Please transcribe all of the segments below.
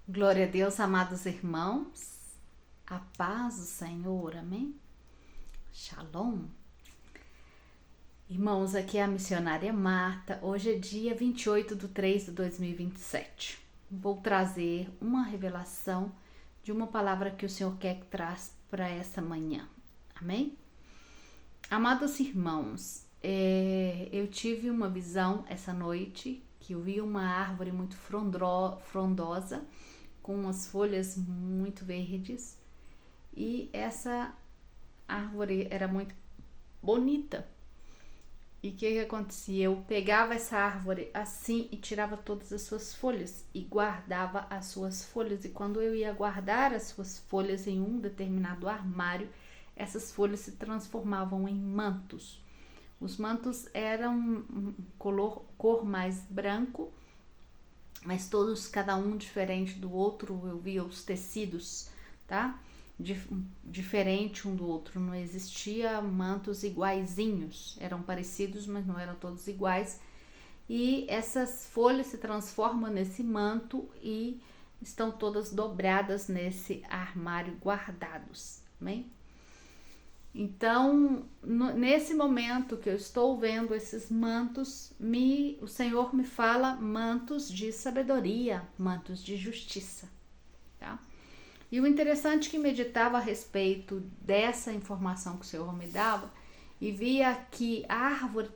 Glória a Deus, amados irmãos, a paz do Senhor, amém? Shalom. Irmãos, aqui é a missionária Marta. Hoje é dia 28/3/2027. Vou trazer uma revelação de uma palavra que o Senhor quer que traz para essa manhã, amém? Amados irmãos, eu tive uma visão essa noite que eu vi uma árvore muito frondosa, com umas folhas muito verdes, e essa árvore era muito bonita. E o que acontecia? Eu pegava essa árvore assim e tirava todas as suas folhas e guardava as suas folhas. E quando eu ia guardar as suas folhas em um determinado armário, essas folhas se transformavam em mantos. Os mantos eram cor mais branco, mas todos, cada um diferente do outro. Eu via os tecidos, tá? Diferente um do outro, não existia mantos iguaizinhos, eram parecidos, mas não eram todos iguais. E essas folhas se transformam nesse manto e estão todas dobradas nesse armário, guardados, amém? Então, nesse momento que eu estou vendo esses mantos, o Senhor me fala mantos de sabedoria, mantos de justiça, tá? E o interessante é que meditava a respeito dessa informação que o Senhor me dava e via que a árvore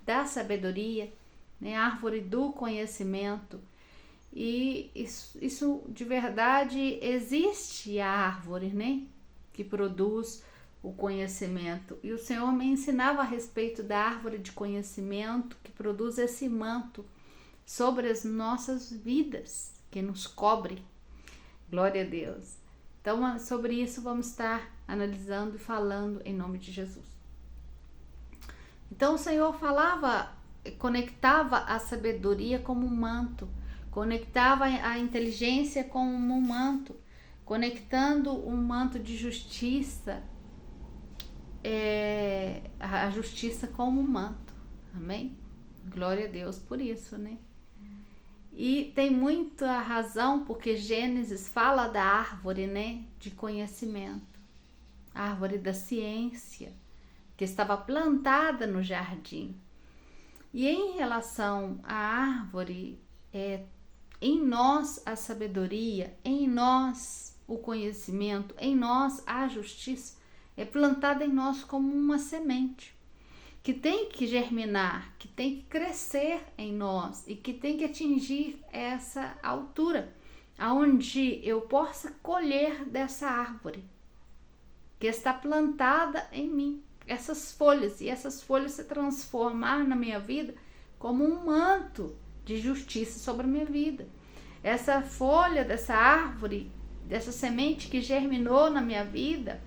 da sabedoria, né, a árvore do conhecimento, e isso de verdade existe, a árvore, né, que produz o conhecimento. E o Senhor me ensinava a respeito da árvore de conhecimento que produz esse manto sobre as nossas vidas, que nos cobre. Glória a Deus. Então, sobre isso vamos estar analisando e falando em nome de Jesus. Então, o Senhor conectava a sabedoria como um manto, conectava a inteligência como um manto, conectando um manto de justiça, a justiça como um manto, amém? Glória a Deus por isso, né? E tem muita razão, porque Gênesis fala da árvore, né, de conhecimento, a árvore da ciência, que estava plantada no jardim. E em relação à árvore, em nós a sabedoria, em nós o conhecimento, em nós a justiça, é plantada em nós como uma semente, que tem que germinar, que tem que crescer em nós e que tem que atingir essa altura, aonde eu possa colher dessa árvore que está plantada em mim, essas folhas, e essas folhas se transformar na minha vida como um manto de justiça sobre a minha vida. Essa folha dessa árvore, dessa semente que germinou na minha vida,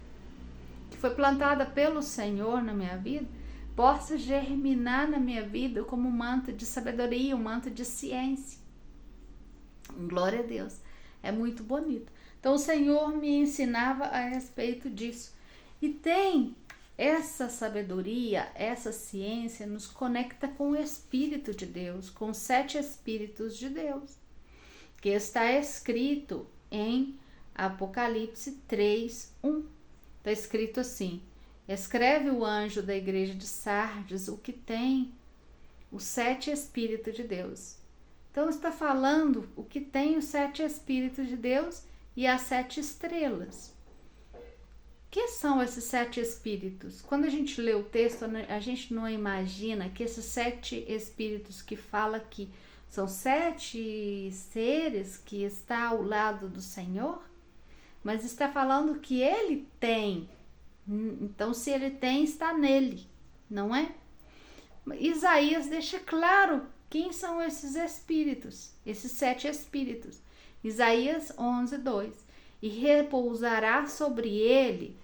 que foi plantada pelo Senhor na minha vida, possa germinar na minha vida como um manto de sabedoria, um manto de ciência. Glória a Deus. É muito bonito. Então o Senhor me ensinava a respeito disso. E tem essa sabedoria, essa ciência nos conecta com o Espírito de Deus, com os 7 Espíritos de Deus, que está escrito em Apocalipse 3:1. Está escrito assim: escreve o anjo da igreja de Sardes o que tem os 7 Espíritos de Deus. Então está falando o que tem os 7 Espíritos de Deus e as 7 estrelas. O que são esses 7 Espíritos? Quando a gente lê o texto, a gente não imagina que esses 7 Espíritos que fala aqui são 7 seres que estão ao lado do Senhor, mas está falando que Ele tem. Então, se Ele tem, está nele, não é? Isaías deixa claro quem são esses espíritos, esses 7 espíritos. Isaías 11:2. E repousará sobre ele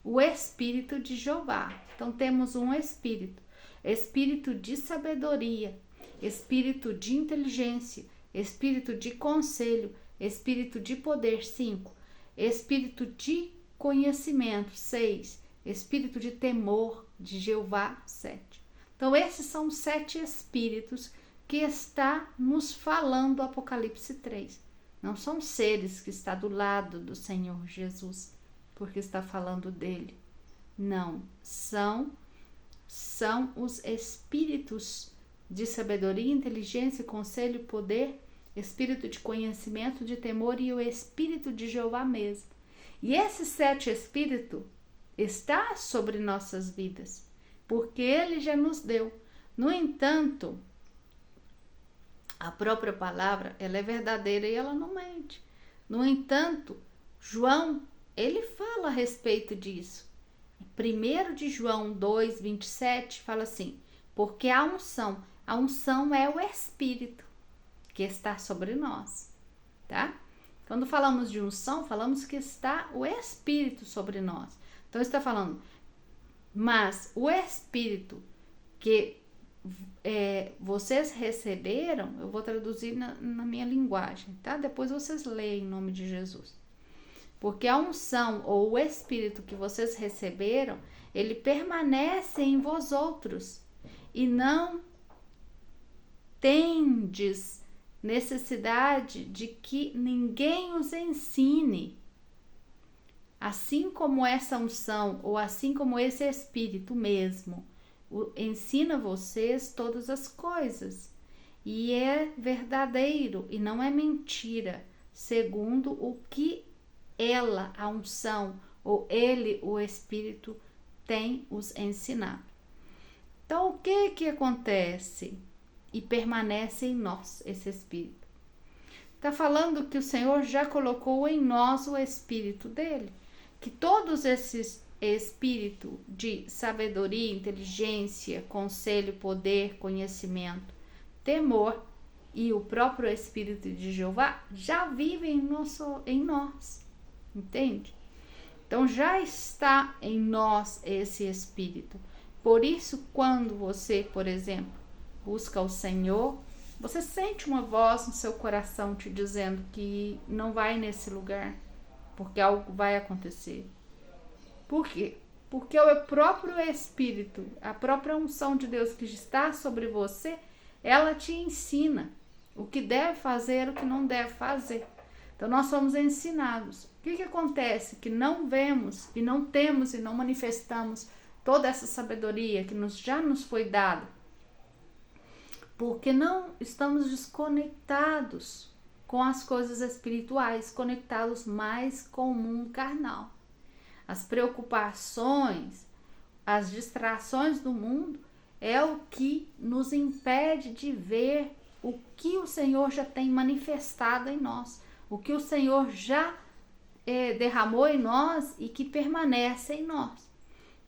o espírito de Jeová. Então, temos um espírito: espírito de sabedoria, espírito de inteligência, espírito de conselho, espírito de poder, 5, espírito de conhecimento, 6, espírito de temor de Jeová, 7. Então esses são os 7 espíritos que está nos falando Apocalipse 3. Não são seres que está do lado do Senhor Jesus, porque está falando dele. Não, são os espíritos de sabedoria, inteligência, conselho, poder, espírito de conhecimento, de temor e o espírito de Jeová mesmo. E esses 7 espíritos está sobre nossas vidas, porque ele já nos deu. No entanto, a própria palavra, ela é verdadeira e ela não mente. No entanto, João, ele fala a respeito disso. 1 de João 2, 27, fala assim, porque a unção é o Espírito que está sobre nós, tá? Quando falamos de unção, falamos que está o Espírito sobre nós. Então, está falando, mas o Espírito que vocês receberam, eu vou traduzir na minha linguagem, tá? Depois vocês leem em nome de Jesus. Porque a unção ou o Espírito que vocês receberam, ele permanece em vós outros e não tendes necessidade de que ninguém os ensine. Assim como essa unção ou assim como esse Espírito mesmo ensina vocês todas as coisas, e é verdadeiro e não é mentira, segundo o que ela, a unção, ou ele, o Espírito, tem os ensinado. Então, o que acontece e permanece em nós, esse Espírito? Está falando que o Senhor já colocou em nós o Espírito dele, que todos esses espírito de sabedoria, inteligência, conselho, poder, conhecimento, temor e o próprio Espírito de Jeová já vivem em nós, entende? Então já está em nós esse Espírito. Por isso, quando você, por exemplo, busca o Senhor, você sente uma voz no seu coração te dizendo que não vai nesse lugar, porque algo vai acontecer. Por quê? Porque o próprio Espírito, a própria unção de Deus que está sobre você, ela te ensina o que deve fazer, o que não deve fazer. Então, nós somos ensinados. O que acontece? Que não vemos e não temos e não manifestamos toda essa sabedoria que já nos foi dada, porque não estamos desconectados com as coisas espirituais, conectados mais com o mundo carnal. As preocupações, as distrações do mundo é o que nos impede de ver o que o Senhor já tem manifestado em nós, o que o Senhor já derramou em nós e que permanece em nós.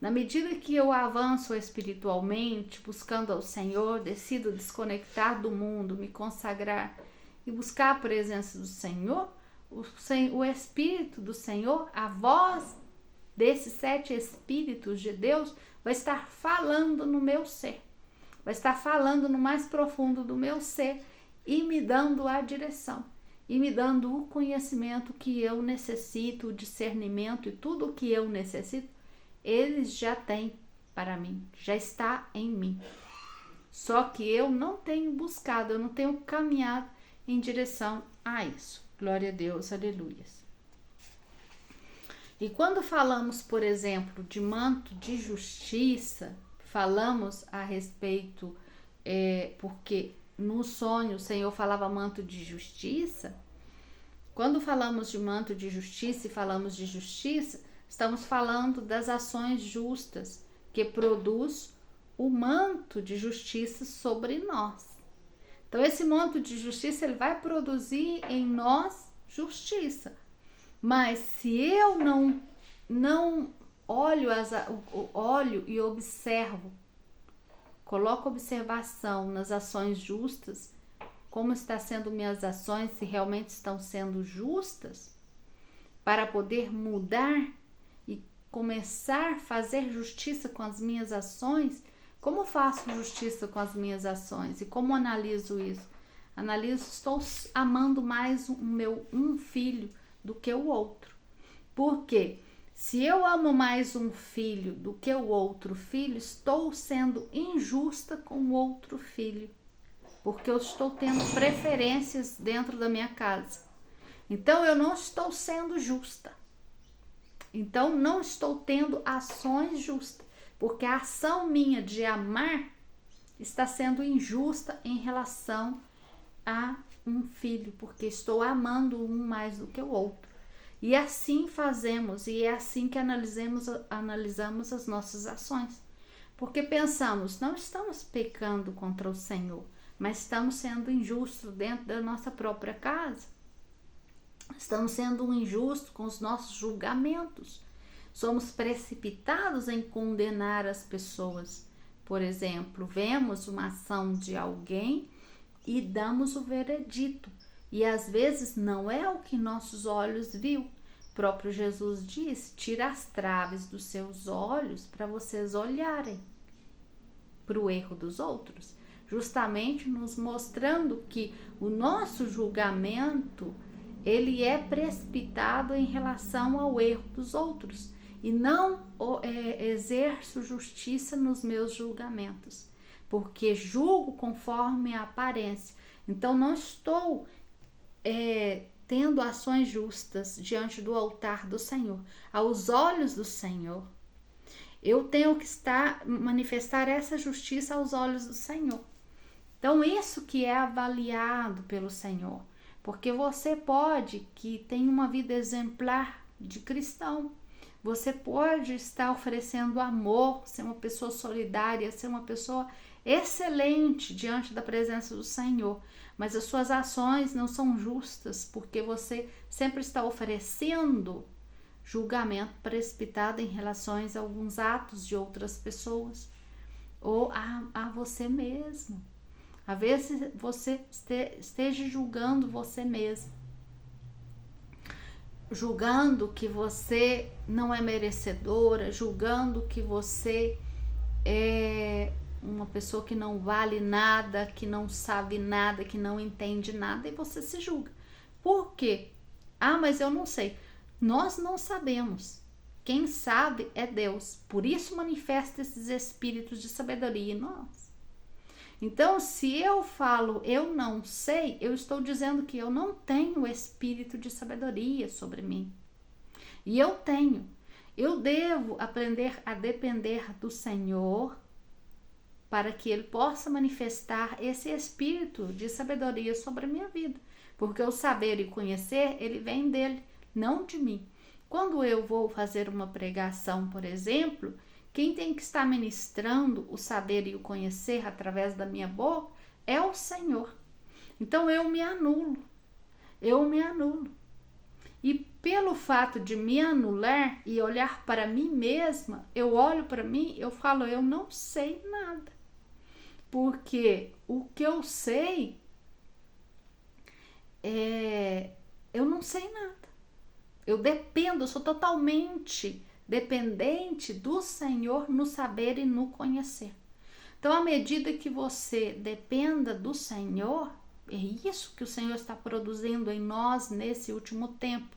Na medida que eu avanço espiritualmente, buscando ao Senhor, decido desconectar do mundo, me consagrar e buscar a presença do Senhor, o Espírito do Senhor, a voz desses 7 Espíritos de Deus vai estar falando no meu ser, vai estar falando no mais profundo do meu ser e me dando a direção, e me dando o conhecimento que eu necessito, o discernimento e tudo o que eu necessito, eles já têm para mim, já está em mim. Só que eu não tenho buscado, eu não tenho caminhado em direção a isso. Glória a Deus, aleluias. E quando falamos, por exemplo, de manto de justiça, falamos a respeito, porque no sonho o Senhor falava manto de justiça. Quando falamos de manto de justiça e falamos de justiça, estamos falando das ações justas que produz o manto de justiça sobre nós. Então, esse manto de justiça ele vai produzir em nós justiça. Mas se eu não olho e observo, coloco observação nas ações justas, como está sendo minhas ações, se realmente estão sendo justas, para poder mudar e começar a fazer justiça com as minhas ações. Como faço justiça com as minhas ações? E como analiso isso? Analiso, estou amando mais um filho do que o outro. Porque se eu amo mais um filho do que o outro filho, estou sendo injusta com o outro filho. Porque eu estou tendo preferências dentro da minha casa. Então eu não estou sendo justa. Então não estou tendo ações justas, porque a ação minha de amar está sendo injusta em relação a um filho, porque estou amando um mais do que o outro. E assim fazemos, e é assim que analisamos as nossas ações. Porque pensamos, não estamos pecando contra o Senhor, mas estamos sendo injustos dentro da nossa própria casa. Estamos sendo injustos com os nossos julgamentos. Somos precipitados em condenar as pessoas. Por exemplo, vemos uma ação de alguém e damos o veredito. E às vezes não é o que nossos olhos viu. O próprio Jesus disse: tira as traves dos seus olhos para vocês olharem para o erro dos outros. Justamente nos mostrando que o nosso julgamento, ele é precipitado em relação ao erro dos outros. E não exerço justiça nos meus julgamentos, porque julgo conforme a aparência. Então não estou tendo ações justas diante do altar do Senhor. Aos olhos do Senhor, eu tenho que manifestar essa justiça aos olhos do Senhor. Então isso que é avaliado pelo Senhor, porque você pode que tem uma vida exemplar de cristão, você pode estar oferecendo amor, ser uma pessoa solidária, ser uma pessoa excelente diante da presença do Senhor, mas as suas ações não são justas, porque você sempre está oferecendo julgamento precipitado em relação a alguns atos de outras pessoas, ou a você mesmo. Às vezes você esteja julgando você mesmo, julgando que você não é merecedora, julgando que você é uma pessoa que não vale nada, que não sabe nada, que não entende nada, e você se julga. Por quê? Mas eu não sei. Nós não sabemos. Quem sabe é Deus. Por isso manifesta esses espíritos de sabedoria em nós. Então, se eu falo eu não sei, eu estou dizendo que eu não tenho o espírito de sabedoria sobre mim. E eu tenho. Eu devo aprender a depender do Senhor para que Ele possa manifestar esse espírito de sabedoria sobre a minha vida. Porque o saber e conhecer, ele vem dele, não de mim. Quando eu vou fazer uma pregação, por exemplo, quem tem que estar ministrando o saber e o conhecer através da minha boca é o Senhor. Então eu me anulo. E pelo fato de me anular e olhar para mim mesma, eu olho para mim, eu falo, eu não sei nada. Porque o que eu sei eu não sei nada. Eu sou totalmente dependente do Senhor no saber e no conhecer. Então, à medida que você dependa do Senhor, é isso que o Senhor está produzindo em nós nesse último tempo.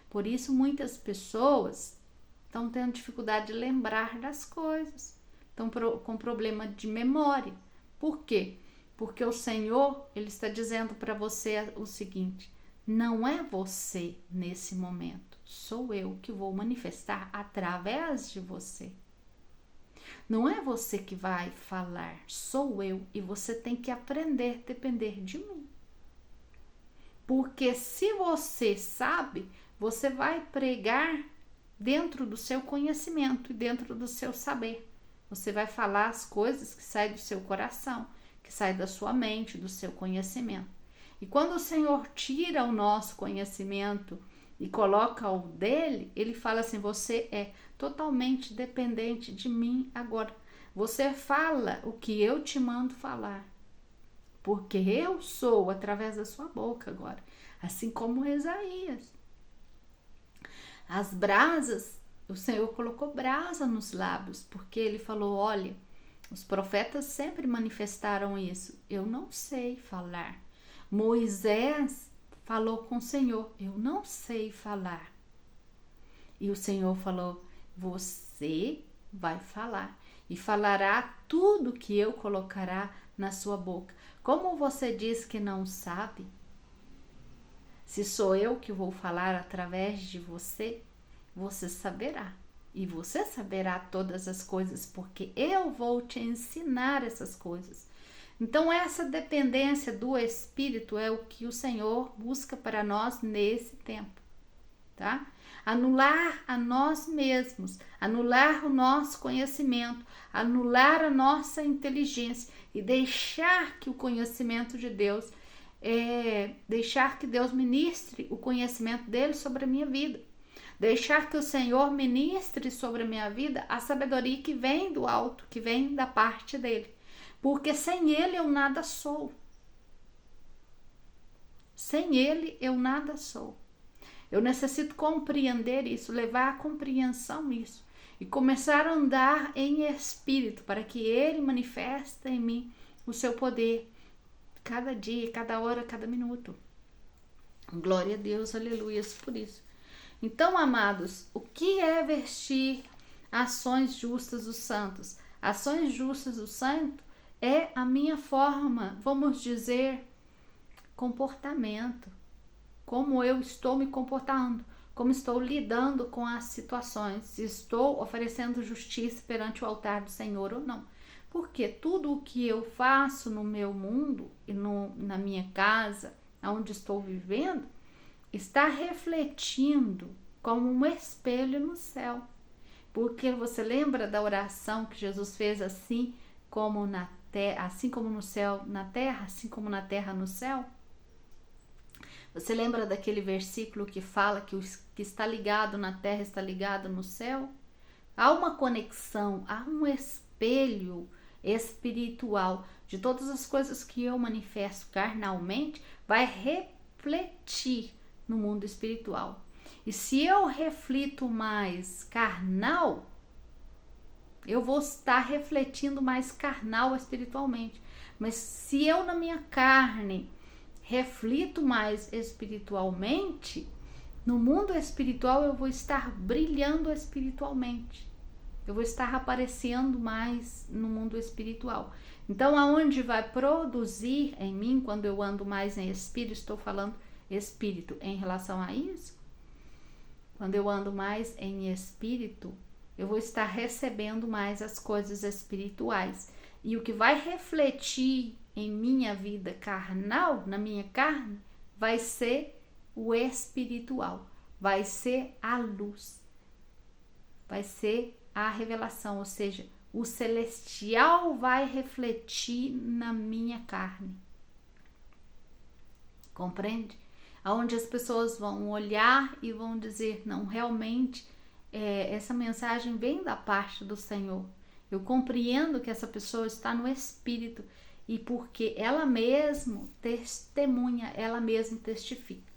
Por isso, muitas pessoas estão tendo dificuldade de lembrar das coisas, estão com problema de memória. Por quê? Porque o Senhor, Ele está dizendo para você o seguinte: não é você nesse momento, sou eu que vou manifestar através de você. Não é você que vai falar, sou eu, e você tem que aprender a depender de mim. Porque se você sabe, você vai pregar dentro do seu conhecimento e dentro do seu saber. Você vai falar as coisas que saem do seu coração, que saem da sua mente, do seu conhecimento. E quando o Senhor tira o nosso conhecimento e coloca o dele, ele fala assim: você é totalmente dependente de mim agora. Você fala o que eu te mando falar, porque eu sou através da sua boca agora, assim como Isaías. As brasas, o Senhor colocou brasa nos lábios, porque ele falou: olha, os profetas sempre manifestaram isso, eu não sei falar. Moisés falou com o Senhor: eu não sei falar. E o Senhor falou: você vai falar e falará tudo que eu colocará na sua boca. Como você diz que não sabe? Se sou eu que vou falar através de você, você saberá. E você saberá todas as coisas, porque eu vou te ensinar essas coisas. Então, essa dependência do Espírito é o que o Senhor busca para nós nesse tempo, tá? Anular a nós mesmos, anular o nosso conhecimento, anular a nossa inteligência e deixar que o conhecimento de Deus, deixar que Deus ministre o conhecimento dele sobre a minha vida. Deixar que o Senhor ministre sobre a minha vida a sabedoria que vem do alto, que vem da parte dele. Porque sem ele eu nada sou. Sem ele eu nada sou. Eu necessito compreender isso, levar à compreensão isso. E começar a andar em espírito, para que ele manifeste em mim o seu poder. Cada dia, cada hora, cada minuto. Glória a Deus, aleluia, por isso. Então, amados, o que é vestir ações justas dos santos? Ações justas do santo é a minha forma, vamos dizer, comportamento. Como eu estou me comportando, como estou lidando com as situações, se estou oferecendo justiça perante o altar do Senhor ou não. Porque tudo o que eu faço no meu mundo e na minha casa, onde estou vivendo, está refletindo como um espelho no céu. Porque você lembra da oração que Jesus fez assim como na terra, assim como no céu na terra, assim como na terra no céu? Você lembra daquele versículo que fala que o que está ligado na terra está ligado no céu? Há uma conexão, há um espelho espiritual de todas as coisas que eu manifesto carnalmente, vai refletir no mundo espiritual. E se eu reflito mais carnal, eu vou estar refletindo mais carnal espiritualmente. Mas se eu na minha carne reflito mais espiritualmente, no mundo espiritual eu vou estar brilhando espiritualmente. Eu vou estar aparecendo mais no mundo espiritual. Então, aonde vai produzir em mim, quando eu ando mais em espírito, estou falando espírito em relação a isso, quando eu ando mais em espírito, eu vou estar recebendo mais as coisas espirituais. E o que vai refletir em minha vida carnal, na minha carne, vai ser o espiritual, vai ser a luz, vai ser a revelação, ou seja, o celestial vai refletir na minha carne. Compreende? Aonde as pessoas vão olhar e vão dizer, não, realmente essa mensagem vem da parte do Senhor. Eu compreendo que essa pessoa está no Espírito e porque ela mesma testemunha, ela mesma testifica.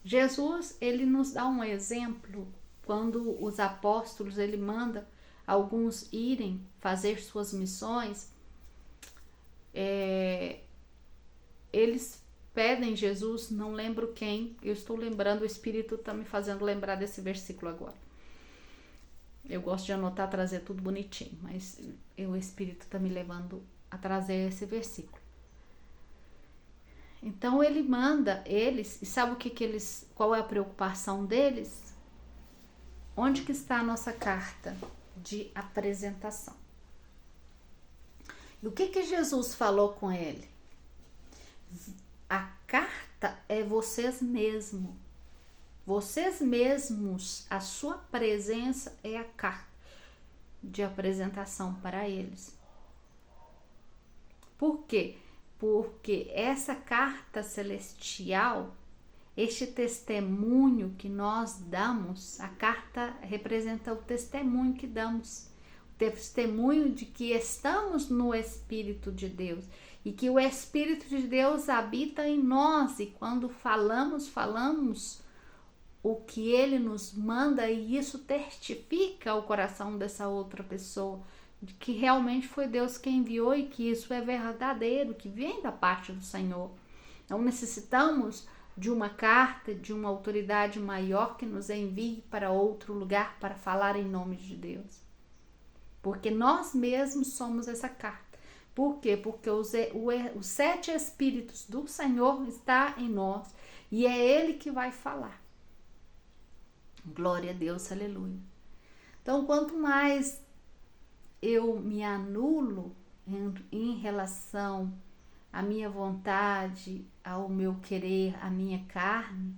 Jesus, ele nos dá um exemplo quando os apóstolos, ele manda alguns irem fazer suas missões, eles pedem Jesus, não lembro quem, eu estou lembrando, o Espírito está me fazendo lembrar desse versículo agora. Eu gosto de anotar, trazer tudo bonitinho, mas o Espírito está me levando a trazer esse versículo. Então ele manda eles, e sabe o que eles, qual é a preocupação deles? Onde que está a nossa carta de apresentação? E o que Jesus falou com ele? A carta é vocês mesmos. Vocês mesmos, a sua presença é a carta de apresentação para eles. Por quê? Porque essa carta celestial, este testemunho que nós damos, a carta representa o testemunho que damos, o testemunho de que estamos no Espírito de Deus e que o Espírito de Deus habita em nós, e quando falamos o que ele nos manda, e isso testifica o coração dessa outra pessoa, de que realmente foi Deus quem enviou e que isso é verdadeiro, que vem da parte do Senhor. Então necessitamos de uma carta, de uma autoridade maior que nos envie para outro lugar para falar em nome de Deus. Porque nós mesmos somos essa carta. Por quê? Porque os 7 Espíritos do Senhor está em nós E é Ele que vai falar. Glória a Deus, aleluia. Então, quanto mais eu me anulo em relação à minha vontade, ao meu querer, à minha carne,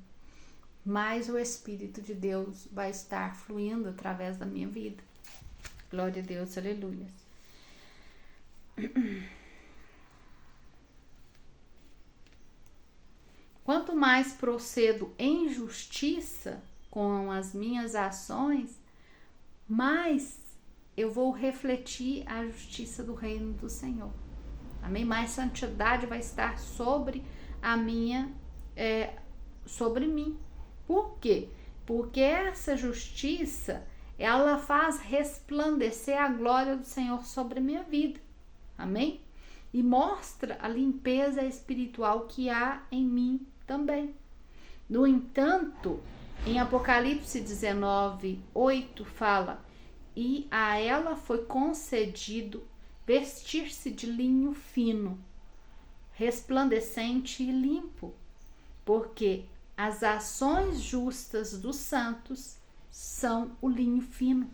mais o Espírito de Deus vai estar fluindo através da minha vida. Glória a Deus, aleluia. Quanto mais procedo em justiça com as minhas ações, mais eu vou refletir a justiça do reino do Senhor. Amém? Mais santidade vai estar sobre a minha, sobre mim. Por quê? Porque essa justiça, ela faz resplandecer a glória do Senhor sobre a minha vida. Amém? E mostra a limpeza espiritual que há em mim também. No entanto, em Apocalipse 19:8 fala: e a ela foi concedido vestir-se de linho fino, resplandecente e limpo, porque as ações justas dos santos são o linho fino.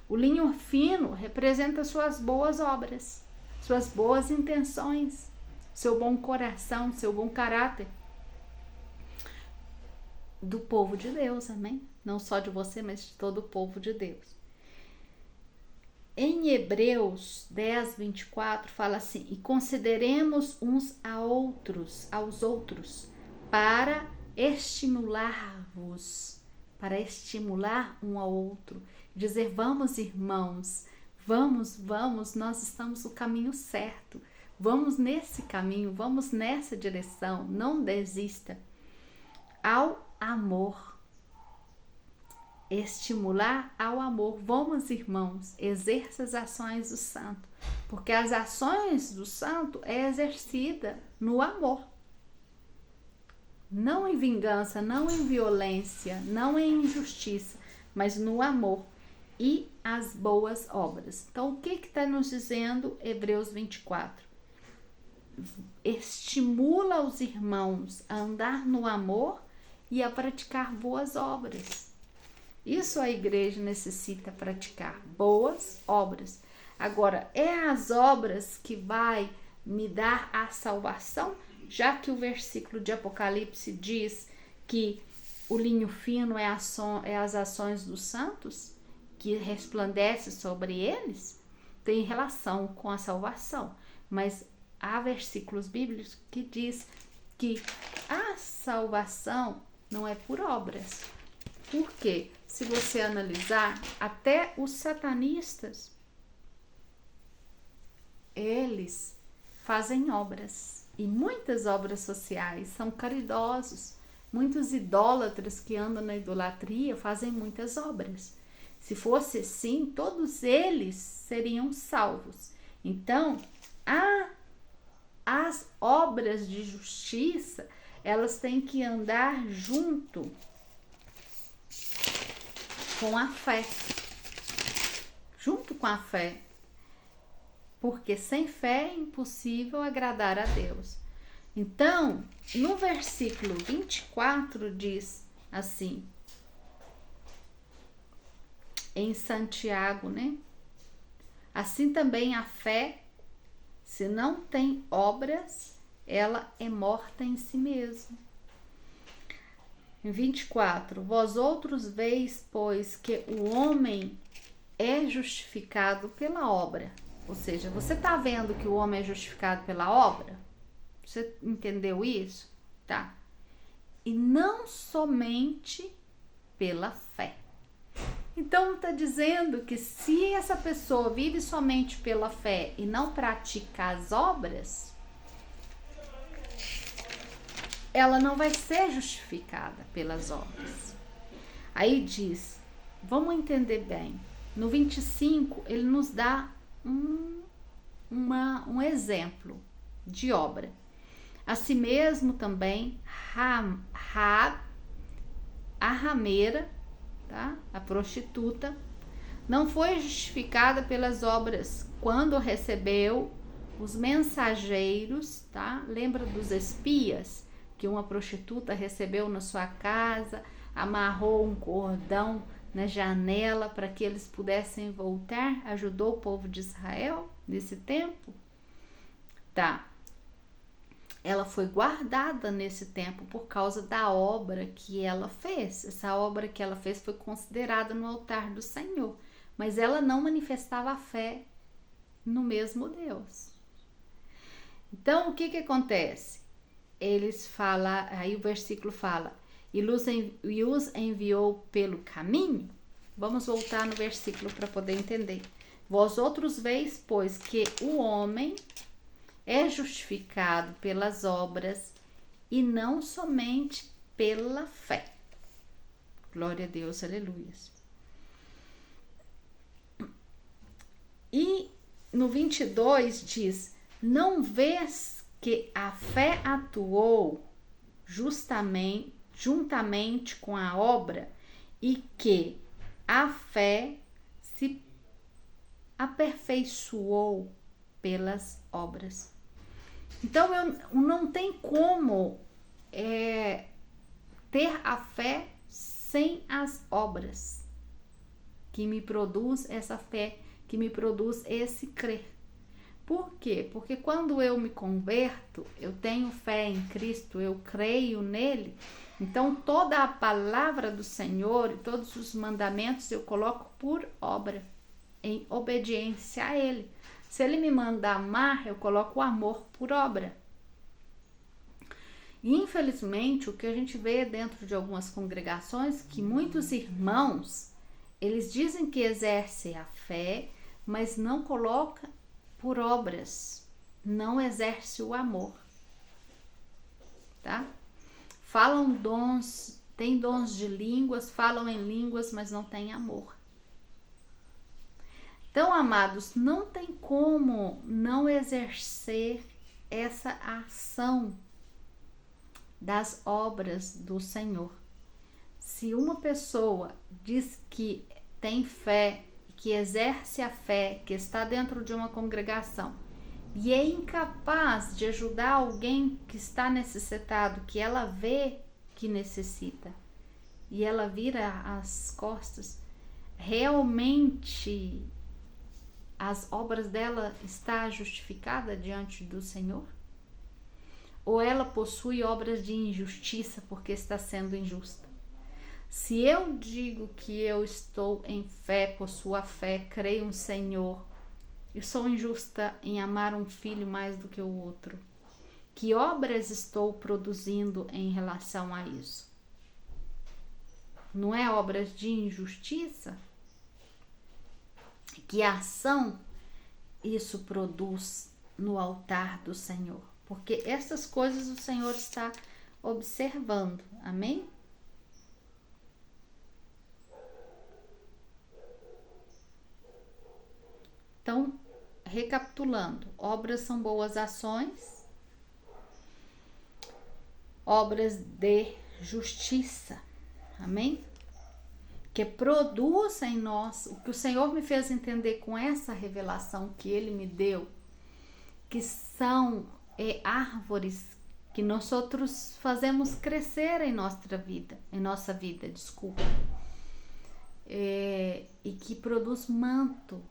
O linho fino representa suas boas obras, suas boas intenções, seu bom coração, seu bom caráter do povo de Deus, amém? Não só de você, mas de todo o povo de Deus. Em Hebreus 10:24 fala assim: e consideremos uns aos outros, para estimular-vos, para estimular um ao outro, dizer: vamos, irmãos, vamos, nós estamos no caminho certo, vamos nesse caminho, vamos nessa direção, não desista. Ao amor, estimular ao amor. Vamos, irmãos, exerça as ações do santo, porque as ações do santo é exercida no amor, não em vingança, não em violência, não em injustiça, mas no amor e as boas obras. Então, o que está nos dizendo Hebreus 24? Estimula os irmãos a andar no amor e a praticar boas obras. Isso a igreja necessita praticar, boas obras. Agora, é as obras que vai me dar a salvação, já que o versículo de Apocalipse diz que o linho fino é as ações dos santos, que resplandece sobre eles, tem relação com a salvação. Mas há versículos bíblicos que diz que a salvação não é por obras. Por quê? Se você analisar, até os satanistas, eles fazem obras, e muitas obras sociais, são caridosos. Muitos idólatras que andam na idolatria fazem muitas obras. Se fosse assim, todos eles seriam salvos. Então, as obras de justiça, elas têm que andar junto com a fé. Junto com a fé. Porque sem fé é impossível agradar a Deus. Então, no versículo 24 diz assim, em Santiago, né? Assim também a fé, se não tem obras, ela é morta em si mesma. Em 24, vós outros veis, pois, que o homem é justificado pela obra. Ou seja, você está vendo que o homem é justificado pela obra? Você entendeu isso? Tá. E não somente pela fé. Então, está dizendo que se essa pessoa vive somente pela fé e não pratica as obras, ela não vai ser justificada pelas obras. Aí diz, vamos entender bem, no 25 ele nos dá um exemplo de obra. Assim mesmo também a rameira, tá? A prostituta, não foi justificada pelas obras quando recebeu os mensageiros, tá? Lembra dos espias que uma prostituta recebeu na sua casa, amarrou um cordão na janela para que eles pudessem voltar, ajudou o povo de Israel nesse tempo? Tá. Ela foi guardada nesse tempo por causa da obra que ela fez. Essa obra que ela fez foi considerada no altar do Senhor, mas ela não manifestava a fé no mesmo Deus. Então, o que acontece? Eles falam, aí o versículo fala, e os enviou pelo caminho. Vamos voltar no versículo para poder entender. Vós outros veis, pois, que o homem é justificado pelas obras e não somente pela fé. Glória a Deus, aleluia. E no 22 diz, não vês que a fé atuou juntamente com a obra e que a fé se aperfeiçoou pelas obras. Então, não tem como ter a fé sem as obras que me produz essa fé, que me produz esse crer. Por quê? Porque quando eu me converto, eu tenho fé em Cristo, eu creio nele, então toda a palavra do Senhor e todos os mandamentos eu coloco por obra, em obediência a ele. Se ele me manda amar, eu coloco o amor por obra. E, infelizmente, o que a gente vê dentro de algumas congregações, que muitos irmãos, eles dizem que exercem a fé, mas não colocam por obras, não exerce o amor, tá? Falam dons, tem dons de línguas, falam em línguas, mas não tem amor. Então, amados, não tem como não exercer essa ação das obras do Senhor. Se uma pessoa diz que tem fé, que exerce a fé, que está dentro de uma congregação e é incapaz de ajudar alguém que está necessitado, que ela vê que necessita, e ela vira as costas, realmente as obras dela está justificada diante do Senhor? Ou ela possui obras de injustiça porque está sendo injusta? Se eu digo que eu estou em fé, possuo a fé, creio no Senhor, e sou injusta em amar um filho mais do que o outro, que obras estou produzindo em relação a isso? Não é obras de injustiça? Que ação isso produz no altar do Senhor? Porque essas coisas o Senhor está observando, amém? Então, recapitulando, obras são boas ações, obras de justiça, amém? Que produz em nós, o que o Senhor me fez entender com essa revelação que Ele me deu, que são árvores que nós outros fazemos crescer em nossa vida, e que produz manto,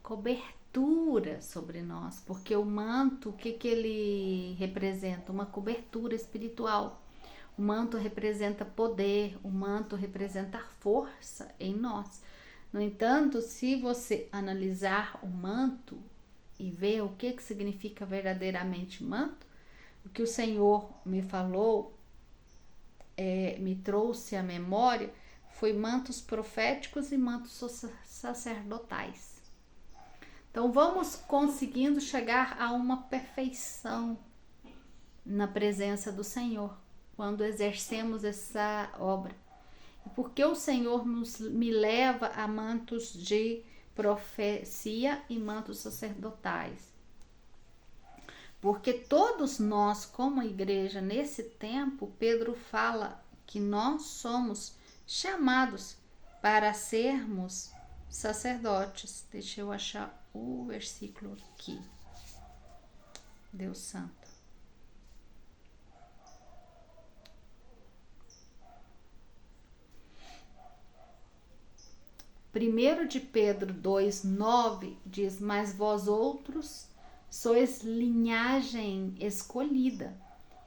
cobertura sobre nós, porque o manto, o que ele representa? Uma cobertura espiritual. O manto representa poder, o manto representa força em nós. No entanto, se você analisar o manto e ver o que significa verdadeiramente manto, o que o Senhor me falou, me trouxe à memória, foi mantos proféticos e mantos sacerdotais. Então, vamos conseguindo chegar a uma perfeição na presença do Senhor, quando exercemos essa obra. Porque o Senhor me leva a mantos de profecia e mantos sacerdotais. Porque todos nós, como igreja, nesse tempo, Pedro fala que nós somos chamados para sermos sacerdotes. Deixa eu achar o versículo aqui. Deus santo. 1 de Pedro 2:9 diz: mas vós outros sois linhagem escolhida,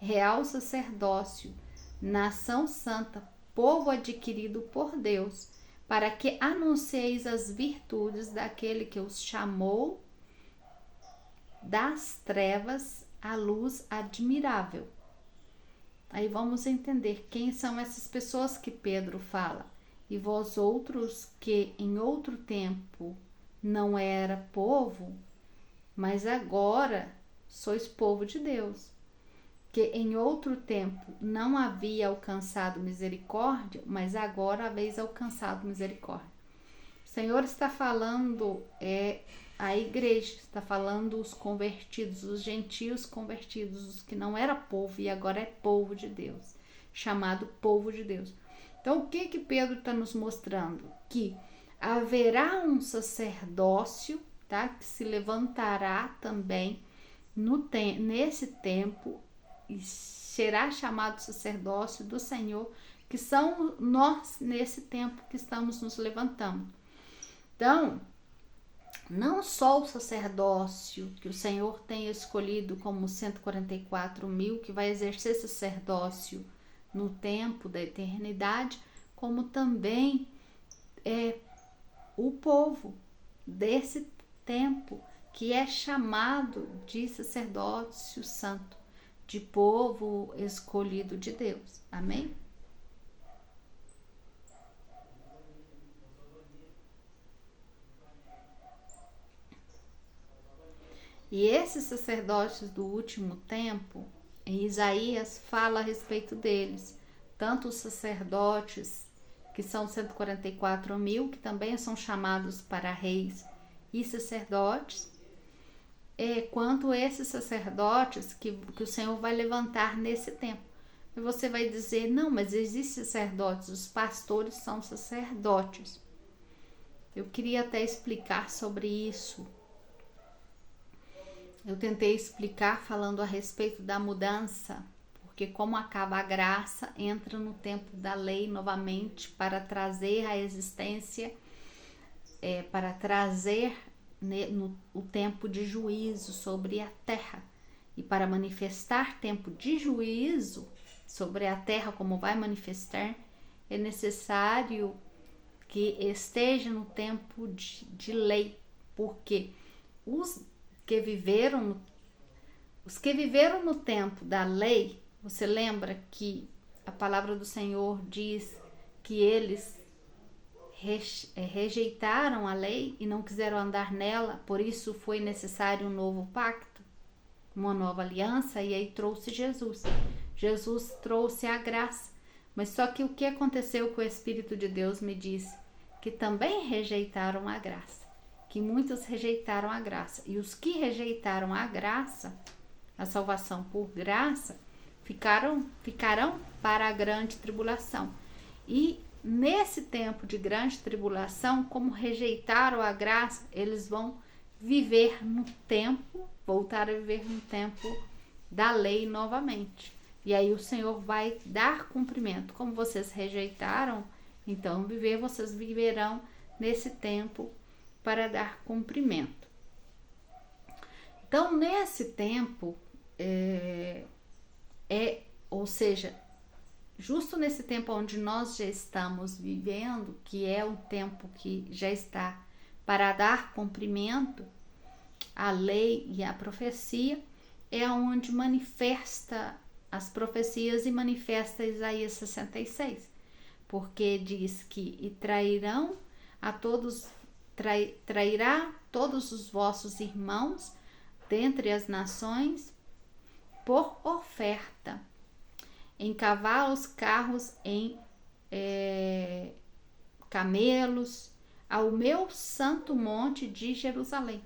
real sacerdócio, nação santa, povo adquirido por Deus, para que anuncieis as virtudes daquele que os chamou das trevas à luz admirável. Aí vamos entender quem são essas pessoas que Pedro fala. E vós outros que em outro tempo não era povo, mas agora sois povo de Deus, que em outro tempo não havia alcançado misericórdia, mas agora haveis alcançado misericórdia. O Senhor está falando a igreja, está falando os convertidos, os gentios convertidos, os que não era povo e agora é povo de Deus, chamado povo de Deus. Então, o que Pedro está nos mostrando? Que haverá um sacerdócio, tá? Que se levantará também nesse tempo e será chamado sacerdócio do Senhor, que são nós nesse tempo que estamos nos levantando. Então, não só o sacerdócio que o Senhor tem escolhido como 144.000, que vai exercer sacerdócio no tempo da eternidade, como também o povo desse tempo, que é chamado de sacerdócio santo, de povo escolhido de Deus. Amém? E esses sacerdotes do último tempo, em Isaías fala a respeito deles, tanto os sacerdotes, que são 144.000, que também são chamados para reis e sacerdotes, quanto esses sacerdotes que o Senhor vai levantar nesse tempo. E você vai dizer, não, mas existem sacerdotes, os pastores são sacerdotes. Eu queria até explicar sobre isso. Eu tentei explicar falando a respeito da mudança, porque como acaba a graça, entra no tempo da lei novamente para trazer a existência, para trazer o tempo de juízo sobre a terra. E para manifestar tempo de juízo sobre a terra, como vai manifestar, é necessário que esteja no tempo de lei, porque os que viveram no tempo da lei, você lembra que a palavra do Senhor diz que eles rejeitaram a lei e não quiseram andar nela, por isso foi necessário um novo pacto, uma nova aliança, e aí trouxe Jesus. Jesus trouxe a graça, mas só que o que aconteceu com o Espírito de Deus me diz que também rejeitaram a graça, que muitos rejeitaram a graça, e os que rejeitaram a graça, a salvação por graça, ficarão para a grande tribulação. E nesse tempo de grande tribulação, como rejeitaram a graça, eles vão voltar a viver no tempo da lei novamente. E aí o Senhor vai dar cumprimento. Como vocês rejeitaram, então vocês viverão nesse tempo para dar cumprimento. Então, nesse tempo, ou seja, justo nesse tempo onde nós já estamos vivendo, que é um tempo que já está para dar cumprimento à lei e à profecia, é onde manifesta as profecias e manifesta Isaías 66, porque diz que trairá todos os vossos irmãos dentre as nações por oferta, em cavalos, carros, em camelos, ao meu santo monte de Jerusalém.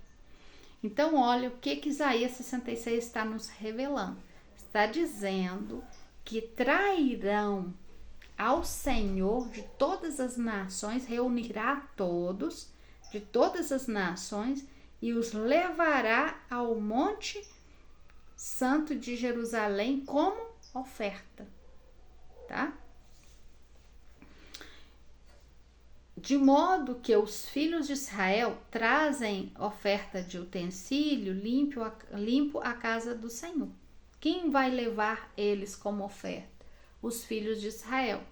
Então, olha o que Isaías 66 está nos revelando. Está dizendo que trairão ao Senhor de todas as nações, reunirá todos de todas as nações e os levará ao monte santo de Jerusalém como oferta, tá? de modo que os filhos de Israel trazem oferta de utensílio limpo à casa do Senhor. Quem vai levar eles como oferta? Os filhos de Israel.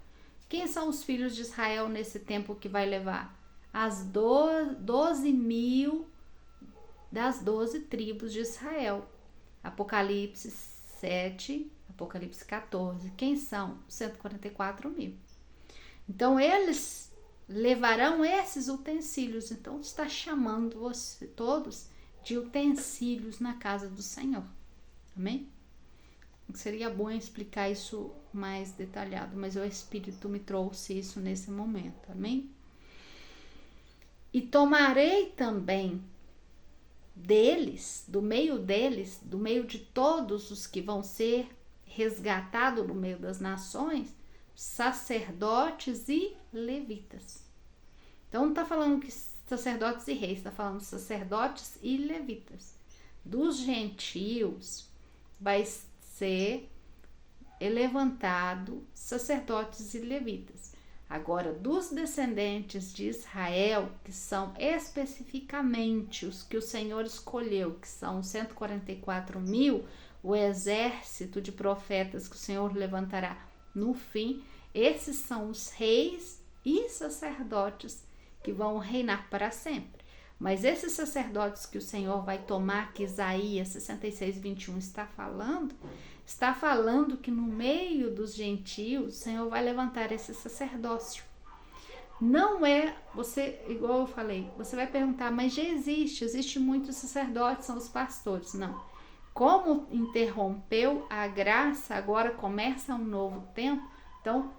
Quem são os filhos de Israel nesse tempo que vai levar? As 12.000 das 12 tribos de Israel. Apocalipse 7, Apocalipse 14. Quem são? 144.000. Então, eles levarão esses utensílios. Então, está chamando você todos de utensílios na casa do Senhor. Amém? Seria bom explicar isso mais detalhado, mas o Espírito me trouxe isso nesse momento. Amém? E tomarei também deles, do meio de todos os que vão ser resgatados no meio das nações, sacerdotes e levitas. Então não está falando que sacerdotes e reis, está falando sacerdotes e levitas. Dos gentios vai ser levantado sacerdotes e levitas. Agora, dos descendentes de Israel, que são especificamente os que o Senhor escolheu, que são 144.000, o exército de profetas que o Senhor levantará no fim, esses são os reis e sacerdotes que vão reinar para sempre. Mas esses sacerdotes que o Senhor vai tomar, que Isaías 66:21 está falando que no meio dos gentios o Senhor vai levantar esse sacerdócio. Não é, você, igual eu falei, você vai perguntar, mas já existe muitos sacerdotes, são os pastores. Não. Como interrompeu a graça, agora começa um novo tempo, então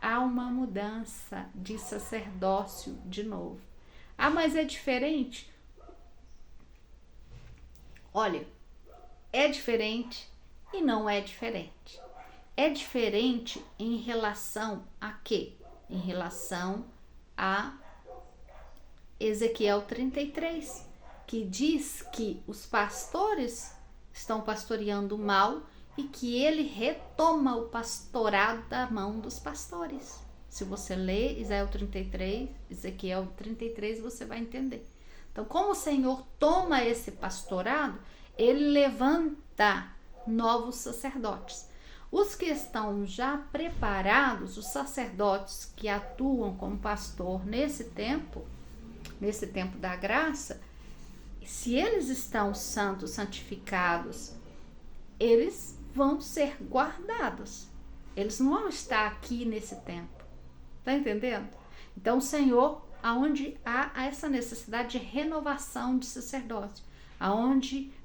há uma mudança de sacerdócio de novo. Ah, mas é diferente? Olha, é diferente e não é diferente. É diferente em relação a quê? Em relação a Ezequiel 33, que diz que os pastores estão pastoreando mal e que ele retoma o pastorado da mão dos pastores. Se você ler Ezequiel 33, você vai entender. Então, como o Senhor toma esse pastorado, ele levanta novos sacerdotes. Os que estão já preparados, os sacerdotes que atuam como pastor nesse tempo da graça, se eles estão santos, santificados, eles vão ser guardados. Eles não vão estar aqui nesse tempo. Tá entendendo? Então, o Senhor, aonde há essa necessidade de renovação de sacerdócio,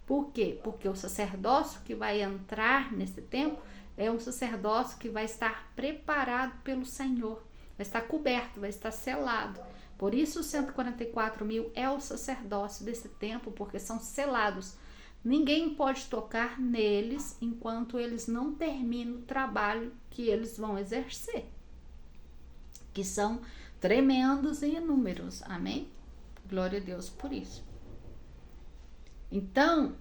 por quê? Porque o sacerdócio que vai entrar nesse tempo é um sacerdócio que vai estar preparado pelo Senhor, vai estar coberto, vai estar selado. Por isso, os 144.000 é o sacerdócio desse tempo, porque são selados. Ninguém pode tocar neles enquanto eles não terminam o trabalho que eles vão exercer, que são tremendos e inúmeros. Amém? Glória a Deus por isso. Então,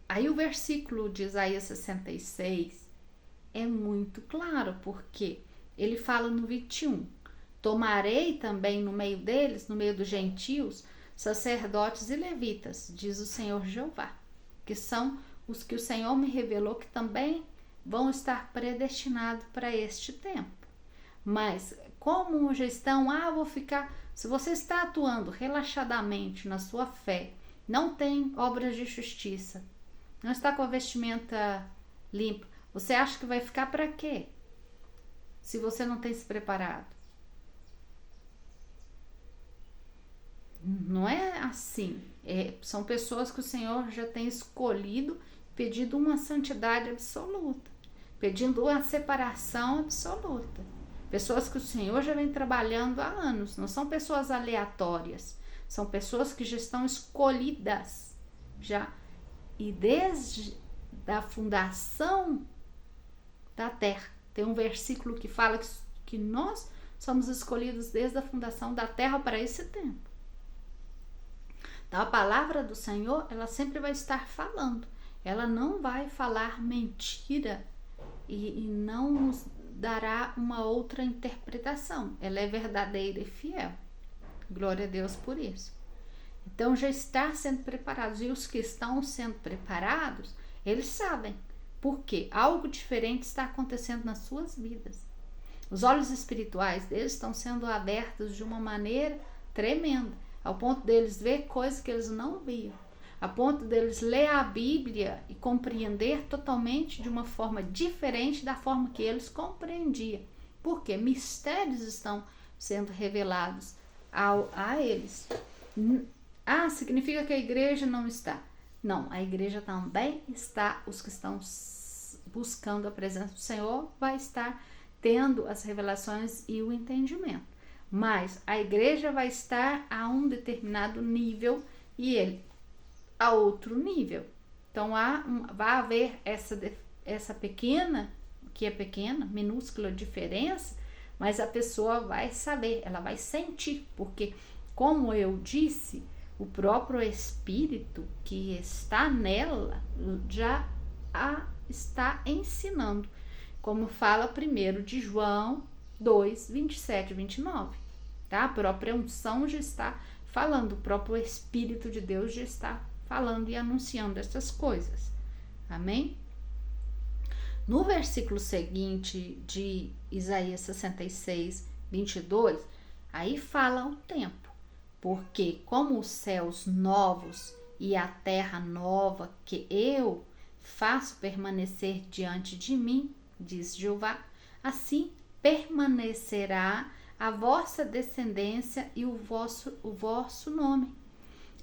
aí o versículo de Isaías 66 é muito claro, porque ele fala no 21, tomarei também no meio deles, no meio dos gentios, sacerdotes e levitas, diz o Senhor Jeová, que são os que o Senhor me revelou que também vão estar predestinados para este tempo. Mas como já estão, vou ficar... Se você está atuando relaxadamente na sua fé, não tem obras de justiça, não está com a vestimenta limpa, você acha que vai ficar para quê? Se você não tem se preparado. Não é assim. São pessoas que o Senhor já tem escolhido, pedindo uma santidade absoluta, pedindo uma separação absoluta. Pessoas que o Senhor já vem trabalhando há anos, não são pessoas aleatórias, são pessoas que já estão escolhidas, já, e desde a fundação da terra. Tem um versículo que fala que nós somos escolhidos desde a fundação da terra para esse tempo. Então, a palavra do Senhor, ela sempre vai estar falando. Ela não vai falar mentira e não dará uma outra interpretação. Ela é verdadeira e fiel. Glória a Deus por isso. Então já está sendo preparados. E os que estão sendo preparados, eles sabem. Porque algo diferente está acontecendo nas suas vidas. Os olhos espirituais deles estão sendo abertos de uma maneira tremenda, ao ponto deles ver coisas que eles não viam, a ponto deles ler a Bíblia e compreender totalmente de uma forma diferente da forma que eles compreendiam. Porque mistérios estão sendo revelados a eles. Significa que a igreja não está. Não, a igreja também está. Os que estão buscando a presença do Senhor vai estar tendo as revelações e o entendimento. Mas a igreja vai estar a um determinado nível e ele a outro nível. Então vai haver essa pequena, que é pequena, minúscula diferença, mas a pessoa vai saber, ela vai sentir, porque, como eu disse, o próprio Espírito que está nela já a está ensinando, como fala primeiro de João 2, 27 e 29. Tá? A própria unção já está falando, o próprio Espírito de Deus já está falando e anunciando essas coisas. Amém? No versículo seguinte de Isaías 66, 22, aí fala o tempo. Porque como os céus novos e a terra nova que eu faço permanecer diante de mim, diz Jeová, assim permanecerá a vossa descendência e o vosso nome.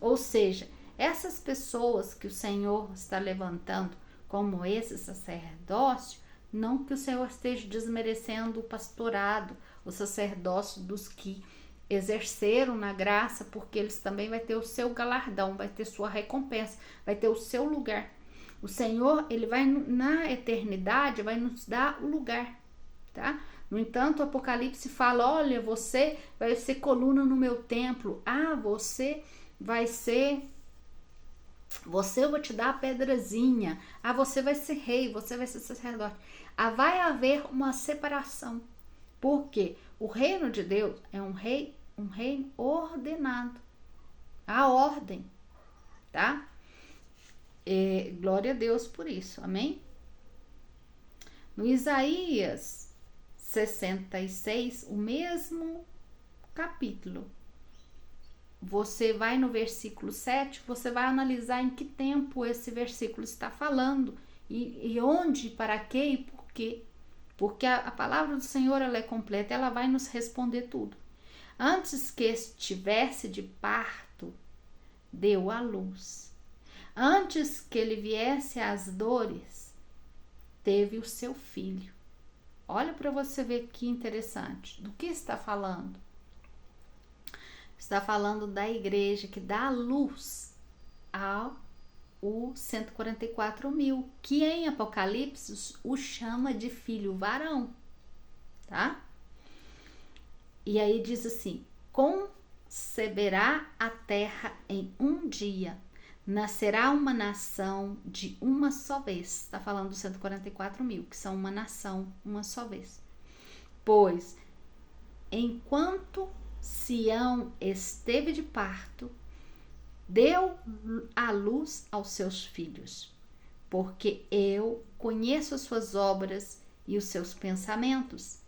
Ou seja, essas pessoas que o Senhor está levantando como esse sacerdócio, não que o Senhor esteja desmerecendo o pastorado, o sacerdócio dos que exerceram na graça, porque eles também vai ter o seu galardão, vai ter sua recompensa, vai ter o seu lugar. O Senhor, ele vai na eternidade, vai nos dar o lugar, tá? No entanto, o Apocalipse fala, olha, você vai ser coluna no meu templo, você vai ser, eu vou te dar a pedrazinha, você vai ser rei, você vai ser sacerdote. Vai haver uma separação, porque o reino de Deus é um reino ordenado, a ordem, tá? Glória a Deus por isso, amém? No Isaías 66, o mesmo capítulo, você vai no versículo 7, você vai analisar em que tempo esse versículo está falando e onde, para quê e por quê. Porque a palavra do Senhor, ela é completa, ela vai nos responder tudo. Antes que estivesse de parto, deu à luz. Antes que ele viesse às dores, teve o seu filho. Olha para você ver que interessante. Do que está falando? Está falando da igreja que dá luz ao 144.000, que em Apocalipse o chama de filho varão, tá? E aí diz assim, conceberá a terra em um dia, nascerá uma nação de uma só vez. Está falando dos 144.000, que são uma nação, uma só vez. Pois, enquanto Sião esteve de parto, deu à luz aos seus filhos, porque eu conheço as suas obras e os seus pensamentos.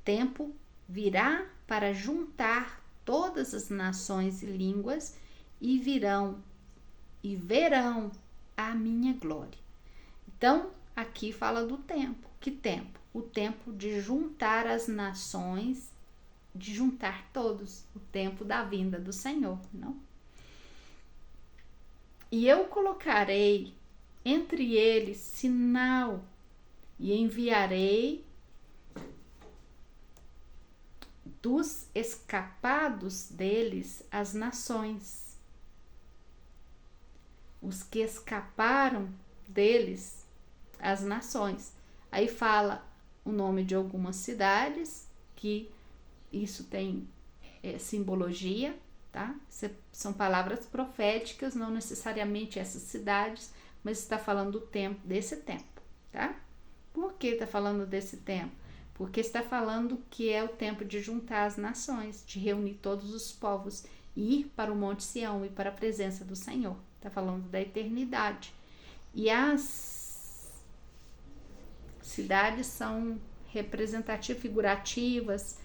Tempo virá para juntar todas as nações e línguas e verão a minha glória. Então, aqui fala do tempo. Que tempo? O tempo de juntar as nações, de juntar todos, o tempo da vinda do Senhor, não? E eu colocarei entre eles sinal e enviarei dos escapados deles as nações. Os que escaparam deles as nações. Aí fala o nome de algumas cidades, que isso tem simbologia, tá? São palavras proféticas, não necessariamente essas cidades, mas está falando do tempo, desse tempo, tá? Por que está falando desse tempo? porque está falando que é o tempo de juntar as nações, de reunir todos os povos e ir para o Monte Sião e para a presença do Senhor. Está falando da eternidade. E as cidades são representativas, figurativas.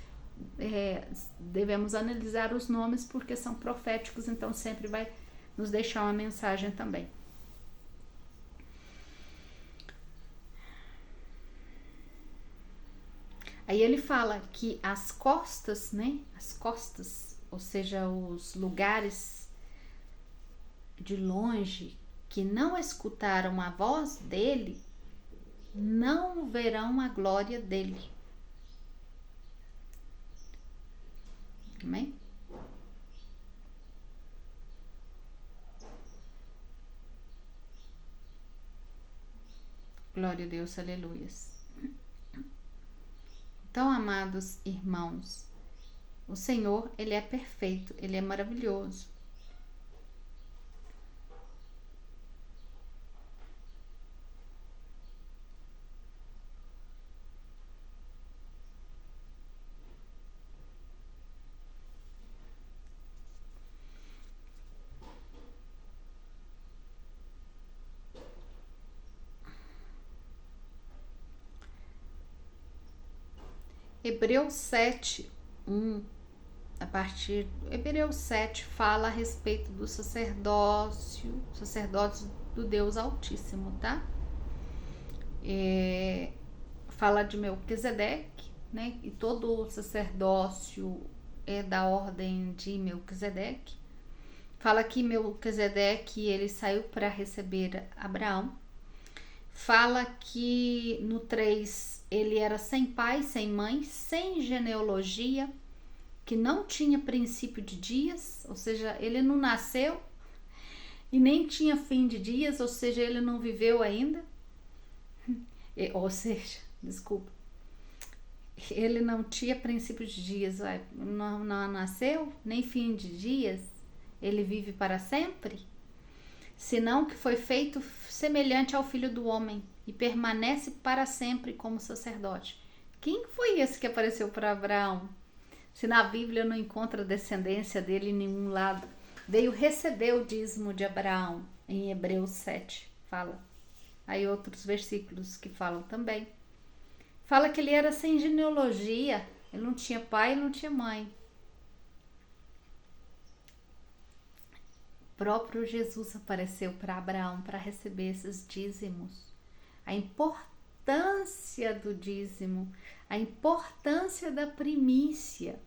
Devemos analisar os nomes porque são proféticos, então sempre vai nos deixar uma mensagem também. Aí ele fala que as costas, né? As costas, ou seja, os lugares de longe que não escutaram a voz dele, não verão a glória dele. Amém? Glória a Deus, aleluias. Então, amados irmãos, o Senhor, Ele é perfeito, Ele é maravilhoso. Hebreus 7, 1, Hebreus 7 fala a respeito do sacerdócio do Deus Altíssimo, tá? Fala de Melquisedeque, né? E todo o sacerdócio é da ordem de Melquisedeque. Fala que Melquisedeque ele saiu para receber Abraão. Fala que no 3 ele era sem pai, sem mãe, sem genealogia, que não tinha princípio de dias, ou seja, ele não nasceu e nem tinha fim de dias, ou seja, ele não viveu ainda. Ele não tinha princípio de dias, não nasceu, nem fim de dias, ele vive para sempre, senão que foi feito semelhante ao Filho do Homem e permanece para sempre como sacerdote. Quem foi esse que apareceu para Abraão? Se na Bíblia não encontra descendência dele em nenhum lado, veio receber o dízimo de Abraão, em Hebreus 7, fala. Aí outros versículos que falam também. Fala que ele era sem genealogia, ele não tinha pai, não tinha mãe. O próprio Jesus apareceu para Abraão para receber esses dízimos. A importância do dízimo, a importância da primícia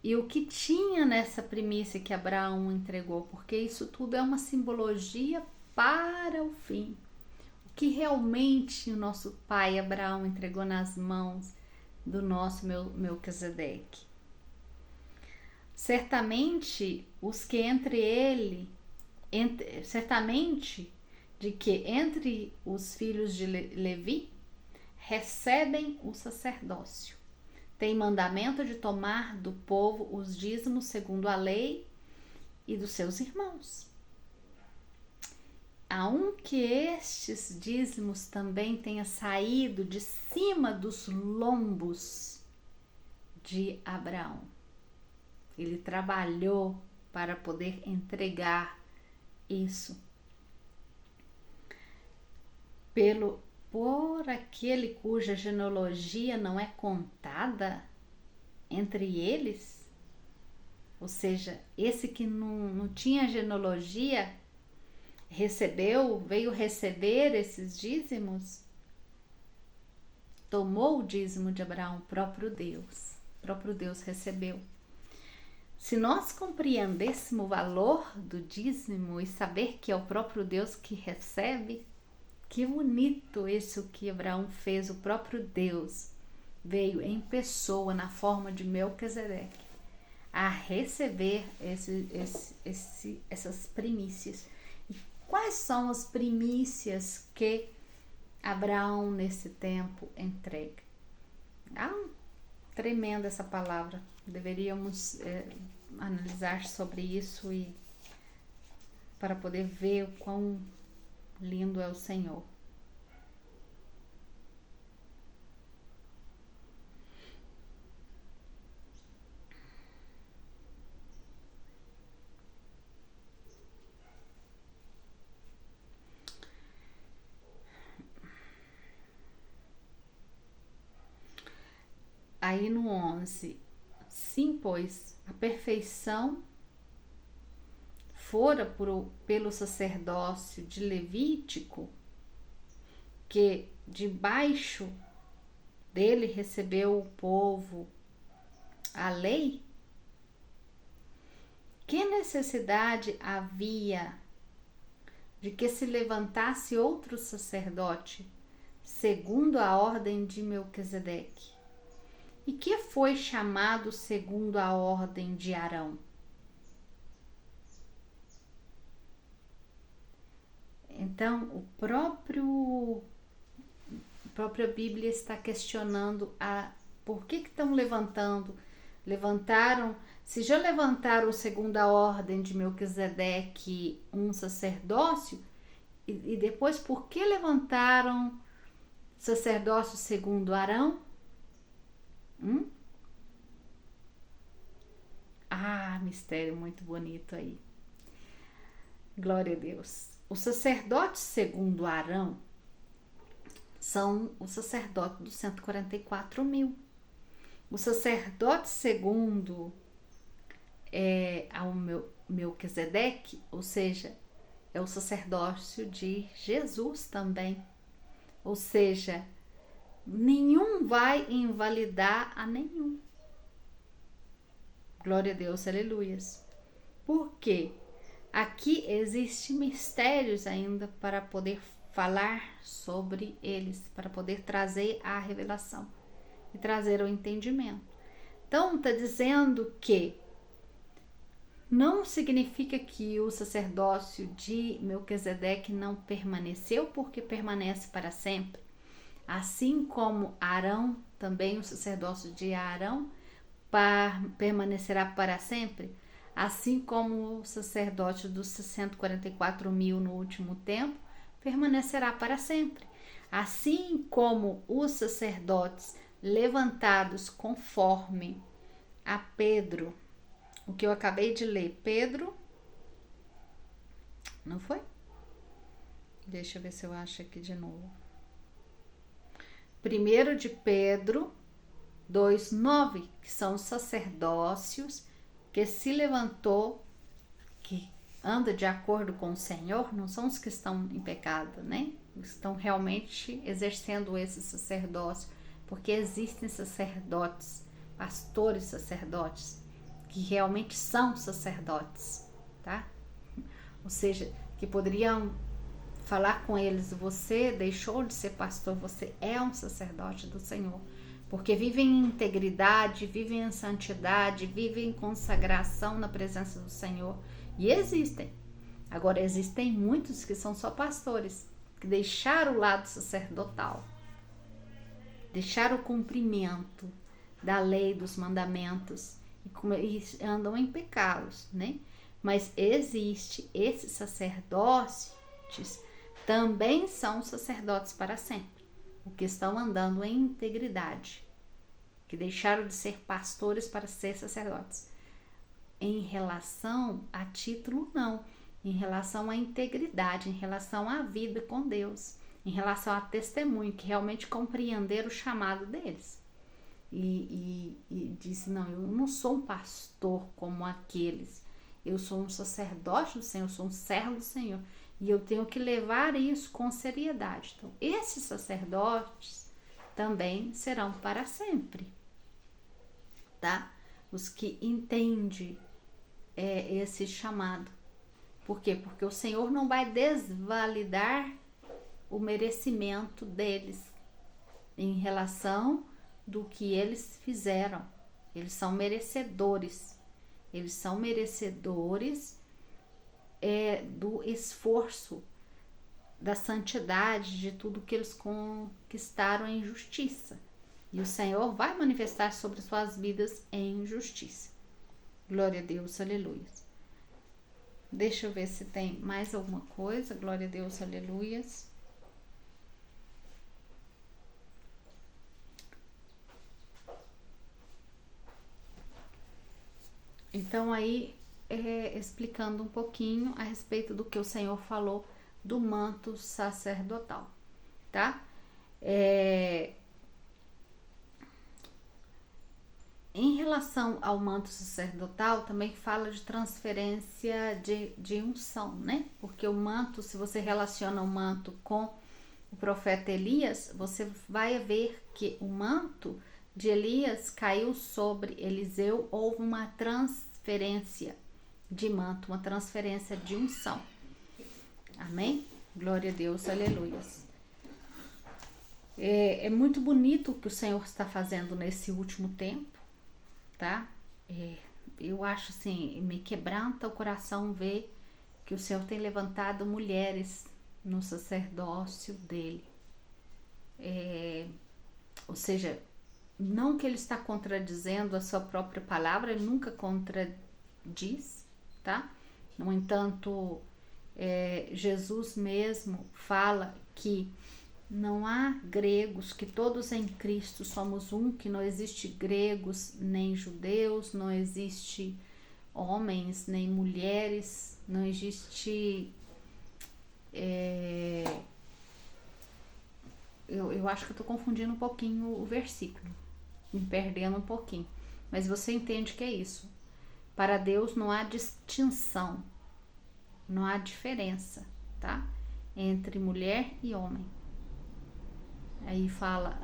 e o que tinha nessa primícia que Abraão entregou, porque isso tudo é uma simbologia para o fim. O que realmente o nosso pai Abraão entregou nas mãos do nosso Melquisedeque. Certamente de que entre os filhos de Levi recebem o sacerdócio. Tem mandamento de tomar do povo os dízimos segundo a lei e dos seus irmãos. Aunque estes dízimos também tenha saído de cima dos lombos de Abraão. Ele trabalhou para poder entregar isso por aquele cuja genealogia não é contada entre eles, ou seja, esse que não tinha genealogia veio receber esses dízimos, tomou o dízimo de Abraão, o próprio Deus recebeu. Se nós compreendêssemos o valor do dízimo e saber que é o próprio Deus que recebe, que bonito isso que Abraão fez, o próprio Deus veio em pessoa na forma de Melquisedeque a receber essas primícias. E quais são as primícias que Abraão nesse tempo entrega? Tremenda essa palavra, deveríamos analisar sobre isso e para poder ver o quão lindo é o Senhor. aí no 11, sim, pois a perfeição fora pelo sacerdócio de Levítico, que debaixo dele recebeu o povo a lei, que necessidade havia de que se levantasse outro sacerdote, segundo a ordem de Melquisedeque, e que foi chamado segundo a ordem de Arão? Então, a própria Bíblia está questionando por que estão levantaram, se já levantaram segundo a ordem de Melquisedeque um sacerdócio, e depois por que levantaram sacerdócio segundo Arão? Mistério muito bonito aí. Glória a Deus. Os sacerdotes segundo Arão são os sacerdotes dos 144.000. O sacerdote segundo ao Melquisedeque, ou seja, é o sacerdócio de Jesus também. Ou seja, nenhum vai invalidar a nenhum. Glória a Deus, aleluias. Por quê? Aqui existem mistérios ainda para poder falar sobre eles, para poder trazer a revelação e trazer o entendimento. Então, está dizendo que não significa que o sacerdócio de Melquisedeque não permaneceu, porque permanece para sempre. Assim como Arão, também o sacerdócio de Arão permanecerá para sempre, assim como o sacerdote dos 144.000 no último tempo permanecerá para sempre. Assim como os sacerdotes levantados conforme a Pedro, o que eu acabei de ler, Pedro, não foi? Deixa eu ver se eu acho aqui de novo. 1 de Pedro 2:9, que são os sacerdócios que se levantou, que anda de acordo com o Senhor, não são os que estão em pecado, né? Estão realmente exercendo esse sacerdócio, porque existem sacerdotes, pastores sacerdotes, que realmente são sacerdotes, tá? Ou seja, que poderiam falar com eles: você deixou de ser pastor, você é um sacerdote do Senhor, porque vivem em integridade, vivem em santidade, vivem em consagração na presença do Senhor. E existem. Agora, existem muitos que são só pastores, que deixaram o lado sacerdotal, deixaram o cumprimento da lei, dos mandamentos, e andam em pecados, né? Mas existe esses sacerdotes, também são sacerdotes para sempre, o que estão andando em integridade, que deixaram de ser pastores para ser sacerdotes. Em relação a título, não. Em relação à integridade, em relação à vida com Deus, em relação a testemunho, que realmente compreenderam o chamado deles. E disse: não, eu não sou um pastor como aqueles, eu sou um sacerdote do Senhor, eu sou um servo do Senhor, e eu tenho que levar isso com seriedade. Então, esses sacerdotes também serão para sempre, tá? Os que entendem esse chamado. Por quê? Porque o Senhor não vai desvalidar o merecimento deles em relação do que eles fizeram. Eles são merecedores. Eles são merecedores do esforço, da santidade, de tudo que eles conquistaram em justiça. E o Senhor vai manifestar sobre suas vidas em justiça. Glória a Deus, aleluia. Deixa eu ver se tem mais alguma coisa. Glória a Deus, aleluias. Então aí, explicando um pouquinho a respeito do que o Senhor falou do manto sacerdotal, tá? relação ao manto sacerdotal, também fala de transferência de unção, né? Porque o manto, se você relaciona o manto com o profeta Elias, você vai ver que o manto de Elias caiu sobre Eliseu, houve uma transferência de manto, uma transferência de unção. Amém? Glória a Deus, aleluia. É muito bonito o que o Senhor está fazendo nesse último tempo, tá? Eu acho assim, me quebranta o coração ver que o Senhor tem levantado mulheres no sacerdócio dele. Ou seja, não que ele está contradizendo a sua própria palavra, ele nunca contradiz, tá? No entanto, Jesus mesmo fala que não há gregos, que todos em Cristo somos um, que não existe gregos nem judeus, não existe homens nem mulheres, não existe... Eu acho que eu estou confundindo um pouquinho o versículo, me perdendo um pouquinho, mas você entende que é isso. Para Deus não há distinção, não há diferença, tá? Entre mulher e homem. Aí fala,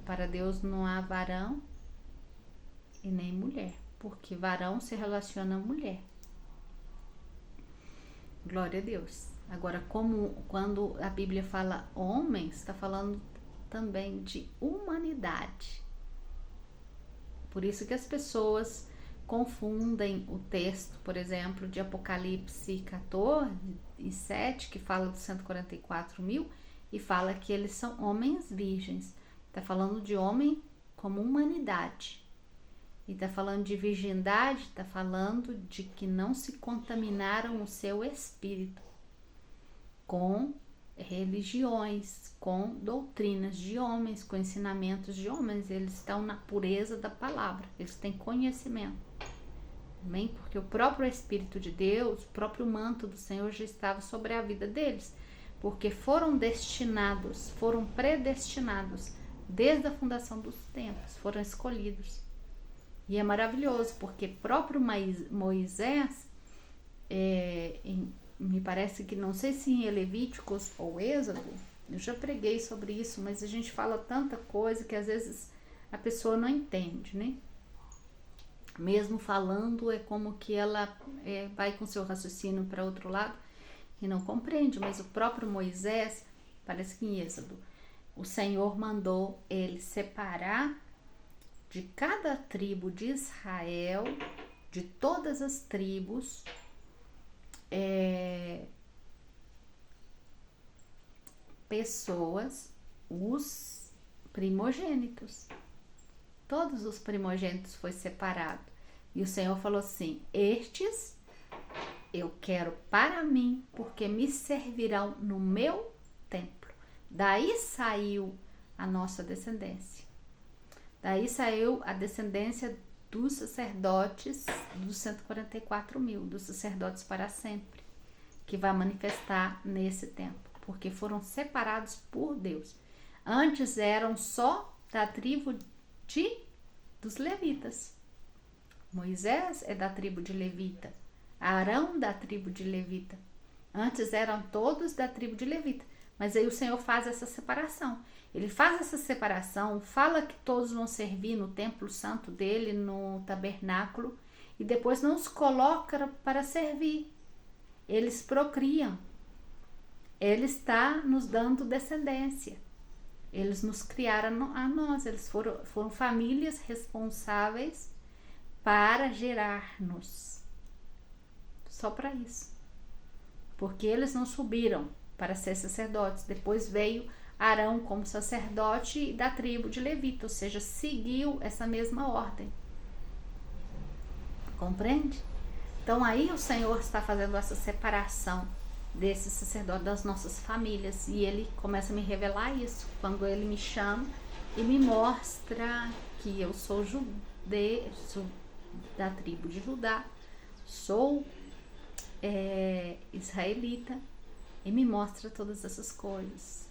para Deus não há varão e nem mulher, porque varão se relaciona a mulher. Glória a Deus. Agora, quando a Bíblia fala homens, está falando também de humanidade. Por isso que as pessoas confundem o texto, por exemplo, de Apocalipse 14 e 7, que fala dos 144.000, e fala que eles são homens virgens. Está falando de homem como humanidade. E está falando de virgindade, está falando de que não se contaminaram o seu espírito com religiões, com doutrinas de homens, com ensinamentos de homens. Eles estão na pureza da palavra, eles têm conhecimento. Amém? Porque o próprio Espírito de Deus, o próprio manto do Senhor já estava sobre a vida deles, porque foram destinados, foram predestinados desde a fundação dos tempos, foram escolhidos. E é maravilhoso, porque próprio Moisés, me parece que, não sei se em Levíticos ou Êxodo, eu já preguei sobre isso, mas a gente fala tanta coisa que às vezes a pessoa não entende, né? Mesmo falando, é como que ela vai com seu raciocínio para outro lado e não compreende, mas o próprio Moisés, parece que em Êxodo, o Senhor mandou ele separar de cada tribo de Israel, de todas as tribos, pessoas, os primogênitos. Todos os primogênitos foi separado. E o Senhor falou assim: estes eu quero para mim, porque me servirão no meu templo. Daí saiu a nossa descendência. Daí saiu a descendência dos sacerdotes, dos 144.000, dos sacerdotes para sempre, que vai manifestar nesse tempo, porque foram separados por Deus. Antes eram só da tribo dos levitas. Moisés é da tribo de Levita, Arão da tribo de Levita. Antes eram todos da tribo de Levita, mas aí o Senhor faz essa separação. Ele faz essa separação, fala que todos vão servir no templo santo dele, no tabernáculo, e depois não os coloca para servir. Eles procriam. Ele está nos dando descendência. Eles nos criaram a nós, eles foram famílias responsáveis para gerar-nos. Só para isso. Porque eles não subiram para ser sacerdotes. Depois veio Arão como sacerdote da tribo de Levita, ou seja, seguiu essa mesma ordem. Compreende? Então aí o Senhor está fazendo essa separação desse sacerdote das nossas famílias, e ele começa a me revelar isso quando ele me chama e me mostra que eu sou sou da tribo de Judá, sou israelita, e me mostra todas essas coisas.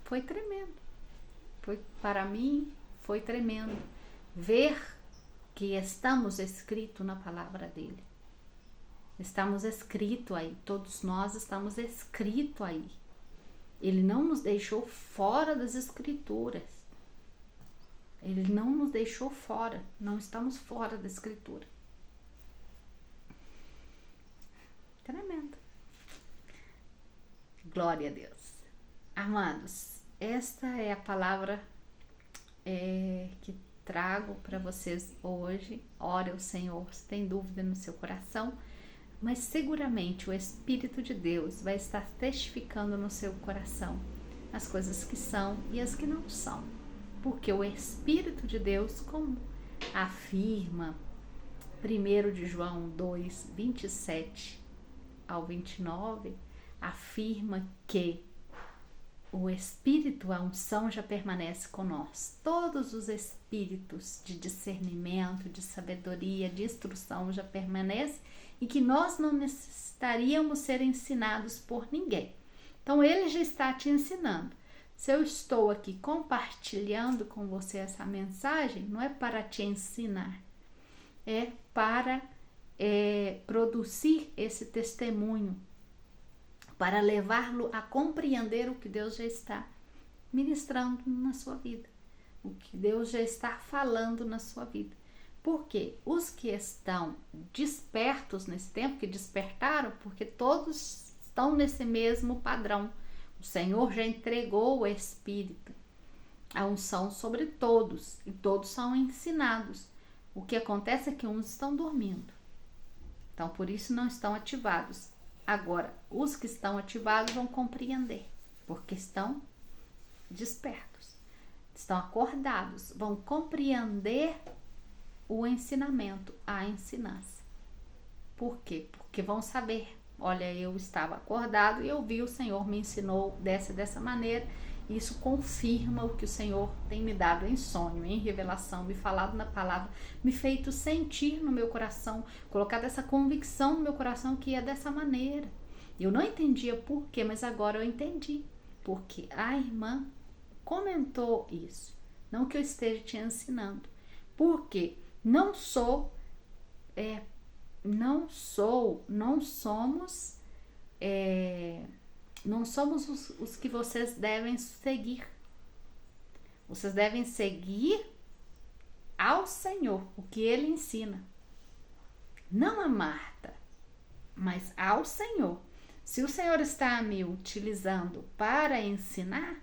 Foi tremendo, para mim foi tremendo ver que estamos escritos na palavra dele. Estamos escritos aí, todos nós estamos escritos aí. Ele não nos deixou fora das escrituras. Ele não nos deixou fora, não estamos fora da escritura. Tremendo. Glória a Deus. Amados, esta é a palavra que trago para vocês hoje. Ore ao Senhor, se tem dúvida no seu coração, mas seguramente o Espírito de Deus vai estar testificando no seu coração as coisas que são e as que não são, porque o Espírito de Deus, como afirma 1 de João 2, 27 ao 29, afirma que o Espírito, a unção já permanece com nós. Todos os espíritos de discernimento, de sabedoria, de instrução já permanecem e que nós não necessitaríamos ser ensinados por ninguém. Então, ele já está te ensinando. Se eu estou aqui compartilhando com você essa mensagem, não é para te ensinar, é para produzir esse testemunho, para levá-lo a compreender o que Deus já está ministrando na sua vida, o que Deus já está falando na sua vida. Porque os que estão despertos nesse tempo, que despertaram, porque todos estão nesse mesmo padrão. O Senhor já entregou o Espírito, a unção sobre todos, e todos são ensinados. O que acontece é que uns estão dormindo, então por isso não estão ativados. Agora, os que estão ativados vão compreender, porque estão despertos, estão acordados, vão compreender o ensinamento, a ensinança. Por quê? Porque vão saber, olha, eu estava acordado e eu vi o Senhor me ensinou dessa maneira. Isso confirma o que o Senhor tem me dado em sonho, em revelação, me falado na palavra, me feito sentir no meu coração, colocado essa convicção no meu coração que é dessa maneira. Eu não entendia por quê, mas agora eu entendi. Porque a irmã comentou isso. Não que eu esteja te ensinando. Porque não somos os que vocês devem seguir. Vocês devem seguir ao Senhor, o que Ele ensina. Não a Marta, mas ao Senhor. Se o Senhor está me utilizando para ensinar,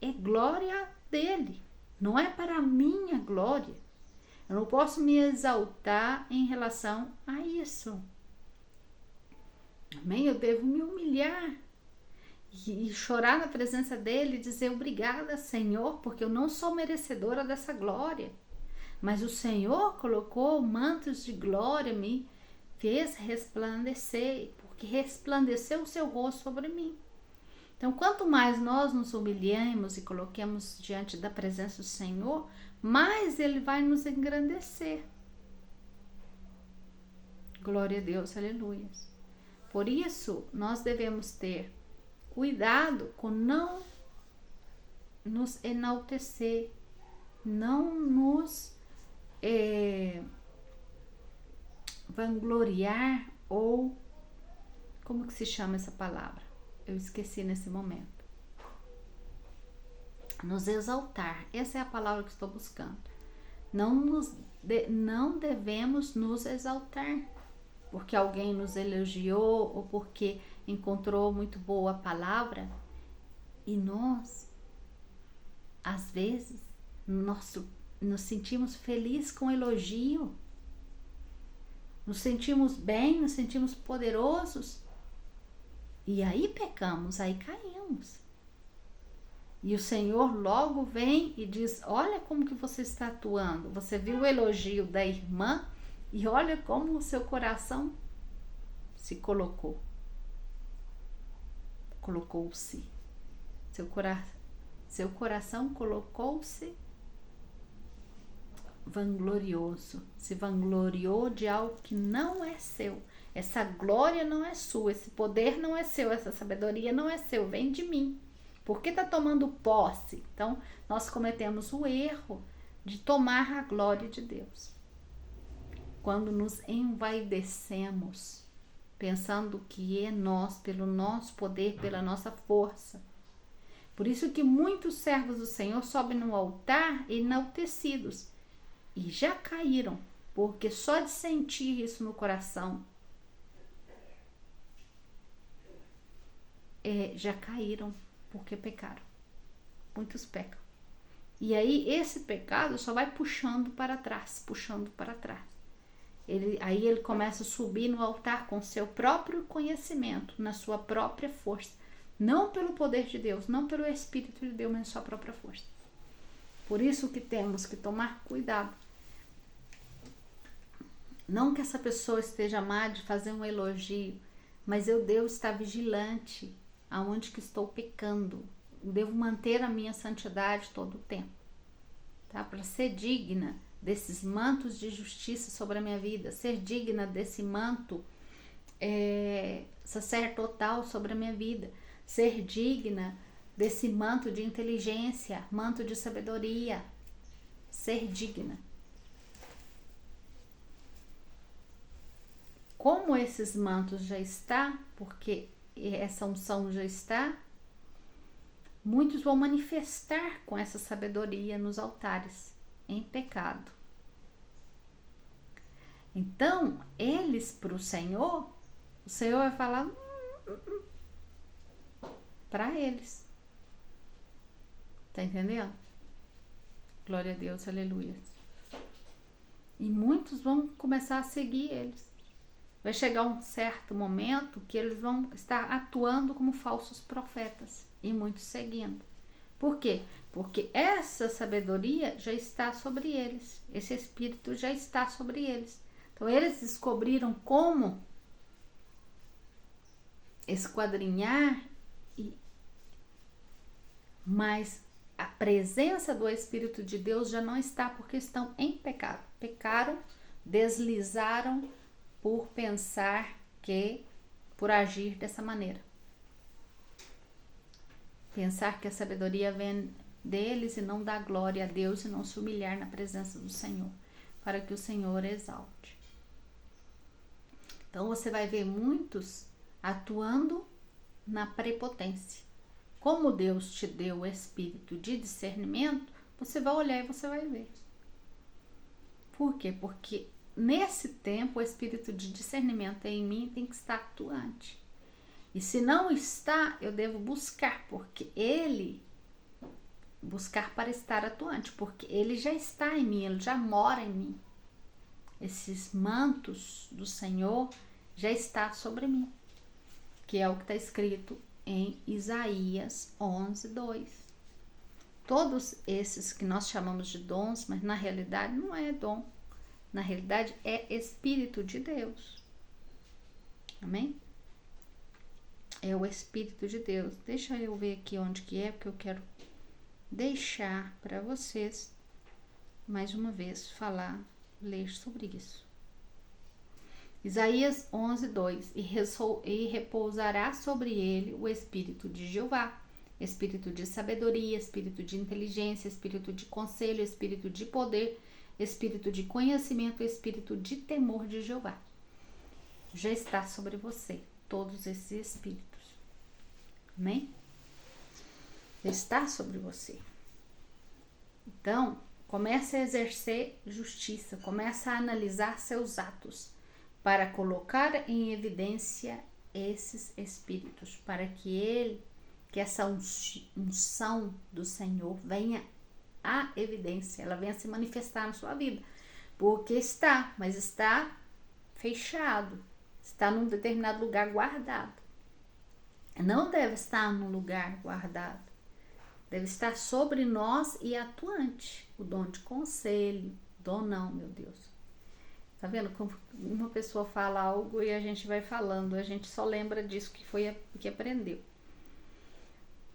é glória dele, não é para a minha glória. Eu não posso me exaltar em relação a isso. Amém? Eu devo me humilhar e chorar na presença dele e dizer obrigada, Senhor, porque eu não sou merecedora dessa glória. Mas o Senhor colocou mantos de glória, me fez resplandecer, porque resplandeceu o seu rosto sobre mim. Então, quanto mais nós nos humilhamos e coloquemos diante da presença do Senhor, mais Ele vai nos engrandecer. Glória a Deus, aleluia. Por isso, nós devemos ter cuidado com não nos enaltecer, não nos vangloriar, ou como que se chama essa palavra? Eu esqueci nesse momento. Nos exaltar, essa é a palavra que estou buscando. Não devemos nos exaltar porque alguém nos elogiou ou porque encontrou muito boa a palavra, e nós, às vezes, nos sentimos felizes com elogio, nos sentimos bem, nos sentimos poderosos, e aí pecamos, aí caímos. E o Senhor logo vem e diz, olha como que você está atuando. Você viu o elogio da irmã e olha como o seu coração se colocou. Colocou-se. Seu coração colocou-se vanglorioso. Se vangloriou de algo que não é seu. Essa glória não é sua, esse poder não é seu, essa sabedoria não é seu, vem de mim. Por que está tomando posse? Então, nós cometemos o erro de tomar a glória de Deus. Quando nos envaidecemos, pensando que é nós, pelo nosso poder, pela nossa força. Por isso que muitos servos do Senhor sobem no altar enaltecidos e já caíram, porque só de sentir isso no coração, já caíram, porque pecaram. Muitos pecam. E aí esse pecado só vai puxando para trás, puxando para trás. Aí ele começa a subir no altar com seu próprio conhecimento, na sua própria força. Não pelo poder de Deus, não pelo Espírito de Deus, mas sua própria força. Por isso que temos que tomar cuidado. Não que essa pessoa esteja má de fazer um elogio, mas eu devo estar vigilante aonde que estou pecando. Devo manter a minha santidade todo o tempo, tá? Para ser digna desses mantos de justiça sobre a minha vida, ser digna desse manto sacerdotal sobre a minha vida, ser digna desse manto de inteligência, manto de sabedoria, ser digna. Como esses mantos já está, porque essa unção já está, muitos vão manifestar com essa sabedoria nos altares, em pecado. Então, eles para o Senhor vai falar para eles. Tá entendendo? Glória a Deus, aleluia. E muitos vão começar a seguir eles. Vai chegar um certo momento que eles vão estar atuando como falsos profetas e muitos seguindo. Por quê? Porque essa sabedoria já está sobre eles. Esse Espírito já está sobre eles. Então, eles descobriram como esquadrinhar, mas a presença do Espírito de Deus já não está, porque estão em pecado. Pecaram, deslizaram por pensar por agir dessa maneira. Pensar que a sabedoria vem deles e não dá glória a Deus e não se humilhar na presença do Senhor, para que o Senhor exalte. Então você vai ver muitos atuando na prepotência. Como Deus te deu o espírito de discernimento, você vai olhar e você vai ver. Por quê? Porque nesse tempo o espírito de discernimento em mim tem que estar atuante. E se não está, eu devo buscar, porque buscar para estar atuante, porque ele já está em mim, ele já mora em mim. Esses mantos do Senhor já está sobre mim, que é o que está escrito em Isaías 11:2. Todos esses que nós chamamos de dons, mas na realidade não é dom, na realidade é Espírito de Deus. Amém? É o Espírito de Deus. Deixa eu ver aqui onde que é, porque eu quero deixar para vocês mais uma vez ler sobre isso. Isaías 11:2. E repousará sobre ele o Espírito de Jeová, Espírito de sabedoria, Espírito de inteligência, Espírito de conselho, Espírito de poder, Espírito de conhecimento, Espírito de temor de Jeová. Já está sobre você todos esses Espíritos. Amém? Está sobre você. Então, comece a exercer justiça, comece a analisar seus atos, para colocar em evidência esses espíritos, para que essa unção do Senhor venha à evidência, ela venha se manifestar na sua vida, porque está fechado, está num determinado lugar guardado. Não deve estar num lugar guardado, deve estar sobre nós e atuante. O dom de conselho, dom não, meu Deus. Tá vendo como uma pessoa fala algo e a gente vai falando, a gente só lembra disso que aprendeu.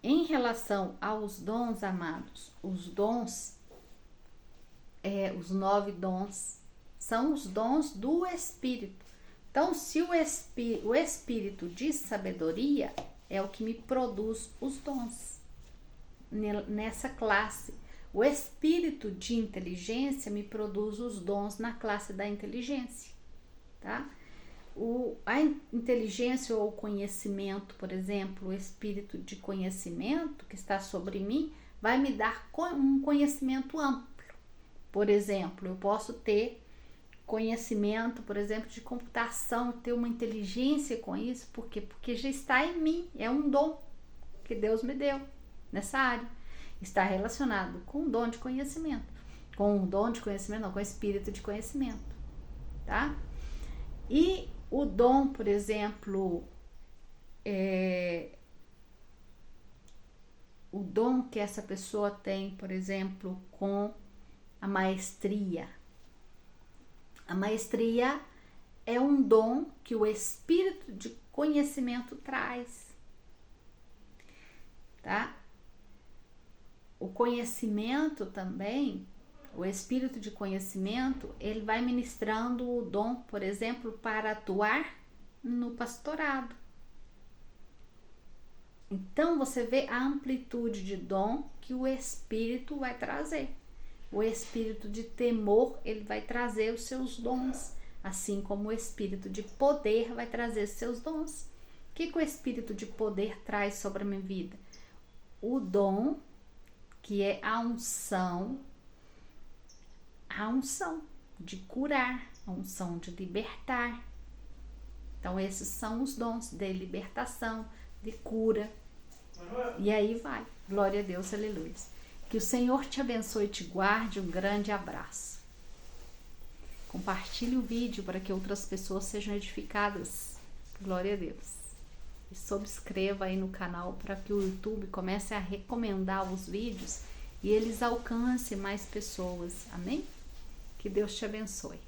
Em relação aos dons, amados, os dons, os 9 dons, são os dons do Espírito. Então, se o Espírito de sabedoria é o que me produz os dons nessa classe, O espírito de inteligência me produz os dons na classe da inteligência, tá? A inteligência ou o conhecimento, por exemplo, o espírito de conhecimento que está sobre mim, vai me dar um conhecimento amplo. Por exemplo, eu posso ter conhecimento, por exemplo, de computação, ter uma inteligência com isso, por quê? Porque já está em mim, é um dom que Deus me deu nessa área. Está relacionado com o dom de conhecimento. Com o dom de conhecimento, não, com o espírito de conhecimento, tá? E o dom, por exemplo, o dom que essa pessoa tem, por exemplo, com a maestria. A maestria é um dom que o espírito de conhecimento traz, tá? O conhecimento também, o espírito de conhecimento, ele vai ministrando o dom, por exemplo, para atuar no pastorado. Então você vê a amplitude de dom que o espírito vai trazer. O espírito de temor, ele vai trazer os seus dons, assim como o espírito de poder vai trazer os seus dons. O que o espírito de poder traz sobre a minha vida? O dom, que é a unção de curar, a unção de libertar. Então esses são os dons de libertação, de cura. E aí vai. Glória a Deus, aleluia. Que o Senhor te abençoe e te guarde. Um grande abraço. Compartilhe o vídeo para que outras pessoas sejam edificadas. Glória a Deus. E subscreva aí no canal para que o YouTube comece a recomendar os vídeos e eles alcancem mais pessoas. Amém? Que Deus te abençoe.